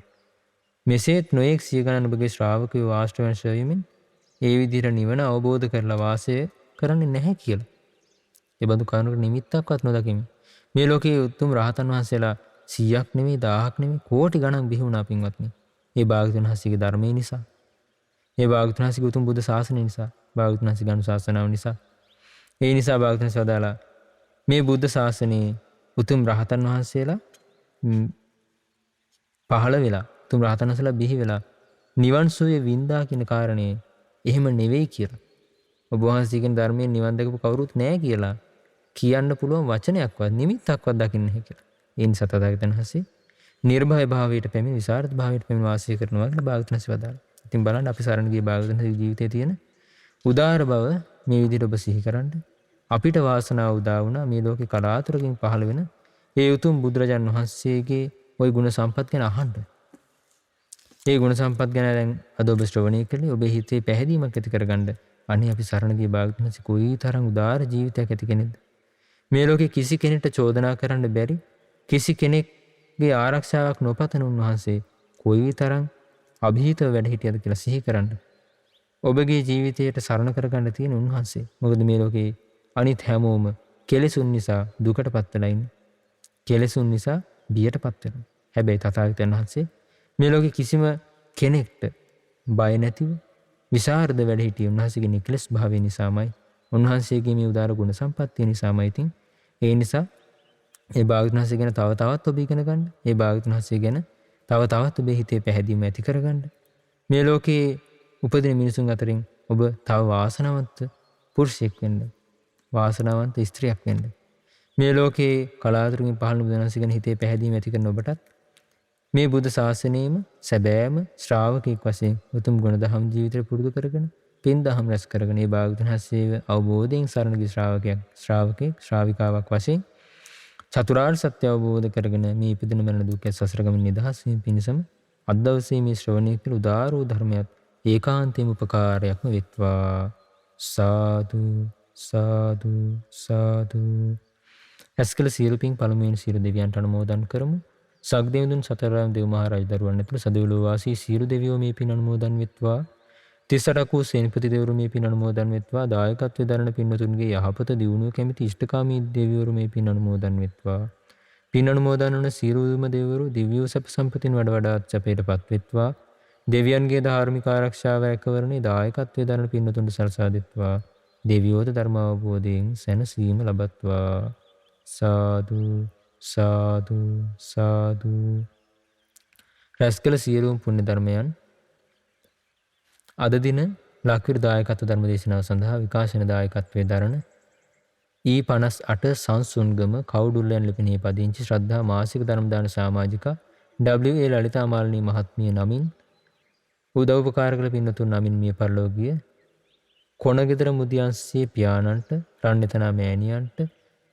මෙසේත් නොඑක් සිය ගණන් ඔබගේ ශ්‍රාවකයෝ ආශ්‍රවයන් ශ්‍රවීමෙන් ඒ විදිහට නිවන අවබෝධ කරලා වාසය කරන්නේ නැහැ කියලා. ඒ බඳු කරුණක නිමිත්තක්වත් නොදකිමි. මේ ලෝකයේ උතුම් රහතන් වහන්සේලා 100ක් නෙමෙයි, 1000ක් නෙමෙයි, කෝටි ගණන් බිහි වුණා පින්වත්නි. ඒ භාග්‍යවතුන් වහන්සේගේ ධර්මයේ නිසා, ඒ භාග්‍යවතුන් වහන්සේගේ උතුම් බුද්ධ ශාසනය නිසා, භාග්‍යවතුන් වහන්සේගේ අනුශාසනාව නිසා. ඒ නිසා භාග්‍යවතුන් වහන්සේ වදාලා මේ බුද්ධ ශාසනයේ උතුම් රහතන් වහන්සේලා පහළ වෙලා, උතුම් රහතන් වහන්සේලා බිහි වෙලා නිවන් සුවේ වින්දා කියන කාරණේ එහෙම නෙවෙයි කියලා. ඔබ වහන්සේගේ ධර්මයෙන් නිවන් දැකපු කවුරුත් නැහැ කියලා කියන්න පුළුවන් වචනයක්වත්, නිමිත්තක්වත් දකින්න නැහැ කියලා. ඒ නිසා තථාගතයන් වහන්සේ නිර්භය භාවයට පැමිණ විසරද භාවයට පැමිණ වාසය කරනවා කියලා භාගතුන් වහන්සේ වදාළා. ඉතින් බලන්න අපි සරණ ගිය භාගතුන් වහන්සේගේ ජීවිතයේ තියෙන උදාර බව මේ විදිහට ඔබ සිහි කරන්න. අපිට වාසනාව උදා වුණා මේ ලෝකේ කලාතුරකින් පහළ වෙන ඒ උතුම් බුදුරජාන් වහන්සේගේ ওই ගුණ සම්පත් ගැන අහන්න. ඒ ගුණ සම්පත් ගැන දැන් අද ඔබ ශ්‍රවණය කළේ ඔබේ හිතේ පැහැදීමක් ඇති කරගන්න. අනේ අපි සරණ ගිය භාගතුන් වහන්සේ කොයි තරම් උදාර ජීවිතයක් ඇති කෙනෙක්ද? මේ ලෝකේ කිසි කෙනෙක්ට චෝදනා කරන්න බැරි කිසි කෙනෙක්ගේ ආරක්ෂාවක් නොපතන උන්වහන්සේ කොයි තරම් අභීතව වැඩ හිටියද කියලා සිහි කරන්න. ඔබගේ ජීවිතයට සරණ කරගන්න තියෙන උන්වහන්සේ. මොකද මේ ලෝකේ අනිත් හැමෝම කෙලෙසුන් නිසා දුකටපත් වෙලා ඉන්නේ. කෙලෙසුන් නිසා බියටපත් වෙනවා. හැබැයි තථාගතයන් වහන්සේ මේ ලෝකේ කිසිම කෙනෙක්ට බය නැතිව විසරද වැඩ හිටිය උන්වහන්සේගේ නිකලස් භාවය නිසාමයි. උන්වහන්සේගේ මේ උදාර ගුණ සම්පත්තිය නිසාමයි. ඉතින් ඒ නිසා ඒ භාග්‍යවතුන් වහන්සේ ගැන තව තවත් ඔබ ඉගෙන ගන්න. ඒ භාග්‍යවතුන් වහන්සේ ගැන තව තවත් ඔබේ හිතේ පැහැදීම ඇති කරගන්න. මේ ලෝකේ උපදින මිනිසුන් අතරින් ඔබ තව වාසනාවන්ත පුරුෂයෙක් වෙන්න. වාසනාවන්ත ස්ත්‍රියක් වෙන්න. මේ ලෝකේ කලාතුරකින් පහළ බුදුන් වහන්සේ ගැන හිතේ පැහැදීම ඇති කරන ඔබටත් මේ බුද්ධ ශාසනයේම සැබෑම ශ්‍රාවකෙක් වශයෙන් උතුම් ගුණ දහම් ජීවිතය පුරුදු කරගෙන පින් දහම් රැස් කරගෙන ඒ භාග්‍යවතුන් වහන්සේව අවබෝධයෙන් සරණ ගිය ශ්‍රාවිකාවක් වශයෙන් චතුරාර්ය සත්‍ය අවබෝධ කරගෙන මේ ඉපදින මරණ දුක් සසර ගමන නිදහස් වීම පිණිසම අද දවසේ මේ ශ්‍රවණය කළ උදාර වූ ධර්මයක් ඒකාන්තයෙන් උපකාරයක්ම වෙත්වා. සාදු සාදු සාදු. ඇස්කල සියලු පින් පළමුවෙන් සියලු දෙවියන්ට අනුමෝදන් කරමු. සග්දේවතුන් සතරාම් දෙව් මහ රජ දරුවන් ඇතුළු සදෙව්ලොව වාසී සියලු දෙවියෝ මේ පින් අනුමෝදන් වෙත්වා. 38 වූ සේනපති දෙවිවරු මේ පින් අනුමෝදන් වෙත්වා. දායකත්වයෙන් දරන පින්වතුන්ගේ යහපත දියුණුව කැමති ඉෂ්ඨකාමී දෙවිවරු මේ පින් අනුමෝදන් වෙත්වා. පින් අනුමෝදන් වන සියලුම දෙවිවරු දිව්‍ය සැප සම්පතින් වඩ වඩාත් සැපයටපත් වෙත්වා. දෙවියන්ගේ ධාර්මික ආරක්ෂාව රැකවරණේ දායකත්වයෙන් දරන පින්වතුන්ට සලසා දෙත්වා. දෙවියෝද ධර්ම අවබෝධයෙන් සැනසීම ලබත්වා. සාදු සාදු සාදු. රැස්කල සියලුම පුණ්‍ය ධර්මයන් අද දින ලක්විර දායකත්ව ධර්ම දේශනාව සඳහා විකාශන දායකත්වයේ දරන E58 සංසුන්ගම කවුඩුල්ලයන් ලිපිණියේ පදිංචි ශ්‍රද්ධා මාසික ධර්ම දාන සමාජික W.A. ලලිතා මාලිනී මහත්මිය නමින් උදව්පකාර කළ පින්වතුන් නමින් මිය පරලෝකීය කොණගෙදර මුදියන්සේ පියාණන්ට රන්නිතනා මෑණියන්ට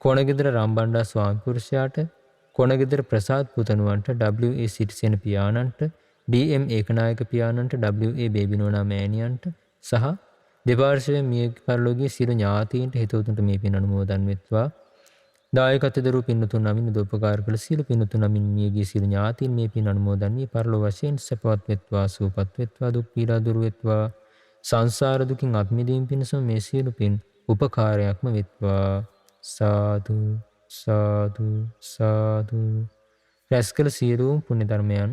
කොණගෙදර රම්බණ්ඩා ස්වාමි පුරුෂයාට කොණගෙදර Prasad පුතණුවන්ට W.A. සිටිසේන පියාණන්ට D.M. Ekanayake පියාණන්ට W.A. බේබිනෝනා මෑණියන්ට සහ දෙපාර්ශ්වයෙන් මිය පරලෝකීය සියලු ඥාතීන්ට හිතවතුන්ට මේ පින් අනුමෝදන් වෙත්වා. දායකත්ව දරු පින්වතුන් නමින් උදව්පකාර කළ සියලු පින්වතුන් නමින් මියගිය සියලු ඥාතීන් මේ පින් අනුමෝදන් වී පරලොව වශයෙන් සැපවත් වෙත්වා, සුවපත් වෙත්වා, දුක් පීඩා දුරු වෙත්වා. සංසාර දුකින් අත් මිදීම පිණිස මේ සියලු පින් උපකාරයක්ම වෙත්වා. සාදු සාදු සාදු. රැස්කල සියලුම පුණ්‍ය ධර්මයන්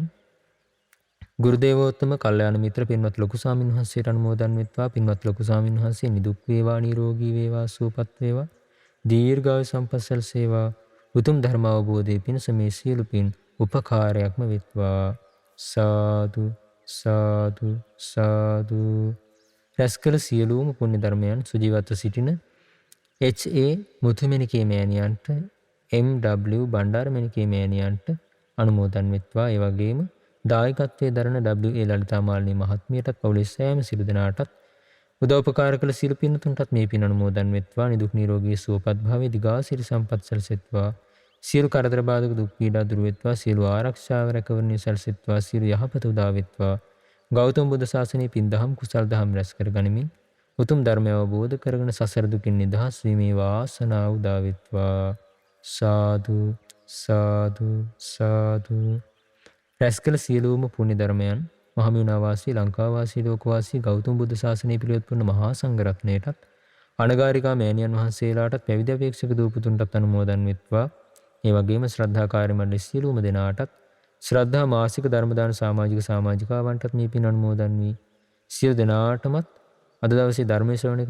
ගුරු දේවෝත්තම කල්යාණ මිත්‍ර පින්වත් ලොකු ස්වාමීන් වහන්සේට අනුමෝදන් වෙත්වා. පින්වත් ලොකු ස්වාමීන් වහන්සේ නිදුක් වේවා, නිරෝගී වේවා, සුවපත් වේවා, දීර්ඝායු සම්පත් සැලසේවා. උතුම් ධර්ම අවබෝධයේ පිණිස මේ සියලු පින් උපකාරයක්ම වෙත්වා. සාදු සාදු සාදු. රැස්කල සියලුම පුණ්‍ය ධර්මයන් සුජීවත්ව සිටින H.A. මුතුමැණිකේ මෑණියන්ට, M.W. බණ්ඩාරමැණිකේ මෑණියන්ට අනුමෝදන් වෙත්වා. ඒ වගේම දායකත්වයේ දරන W.A. ලලිතා මාලිනී මහත්මියටත් පවුලේ සෑම සිළු දෙනාටත් උදව්පකාර කළ සියලු පින්තුන්ටත් මේ පින් අනුමෝදන් වෙත්වා. නිදුක් නිරෝගී සුවපත් භාවයේ දිගාසිරි සම්පත් සැලසෙත්වා. සියලු කරදර බාධක දුක් පීඩා දුරු වෙත්වා. සියලු ආරක්ෂාව රැකවරණය සැලසෙත්වා. සියලු යහපත උදා වෙත්වා. ගෞතම බුදු සාසනයේ පින් දහම් කුසල් දහම් රැස් කර ගනිමින් උතුම් ධර්මය අවබෝධ කරගෙන සසර දුකින් නිදහස් වීමේ වාසනාව උදා වෙත්වා. සාදු සාදු සාදු. රැස්කල සියලුම පුණ්‍ය ධර්මයන් මහමෙවුනා වාසී, ලංකා වාසී, ලෝක වාසී ගෞතම බුදු සාසනය පිළිවෙත් වන මහා සංඝ රත්නයටත්, අනගාരികා මෑණියන් වහන්සේලාටත්, පැවිදි අපේක්ෂක දූපතුන්ටත් අනුමෝදන් වෙත්වා. ඒ වගේම ශ්‍රද්ධා කාර්ය මණ්ඩලයේ සියලුම දෙනාටත්, ශ්‍රද්ධා මාසික ධර්ම දාන සමාජිකාවන්ටත් මේ පින් අනුමෝදන් වී සියලු දෙනාටමත් අද දවසේ ධර්ම ශ්‍රවණය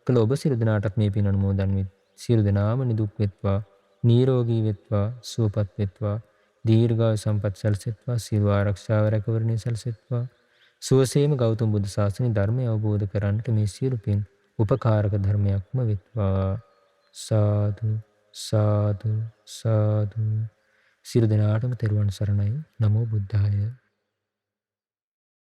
කළ ඔබ සියලු දෙනාටත් මේ පින් අනුමෝදන් වී සියලු දෙනාම නිදුක් වෙත්වා, නිරෝගී වෙත්වා, සුවපත් වෙත්වා, දීර්ඝායු සම්පත් සැලසෙත්වා. සියලු ආරක්ෂාව රැකවරණය සැලසෙත්වා. සුවසේම ගෞතම බුදු සාසනයේ ධර්මය අවබෝධ කරන්නට මේ සියලු පින් උපකාරක ධර්මයක්ම වෙත්වා. සාදු සාදු සාදු. සියලු දෙනාටම තෙරුවන් සරණයි. නමෝ බුද්ධාය.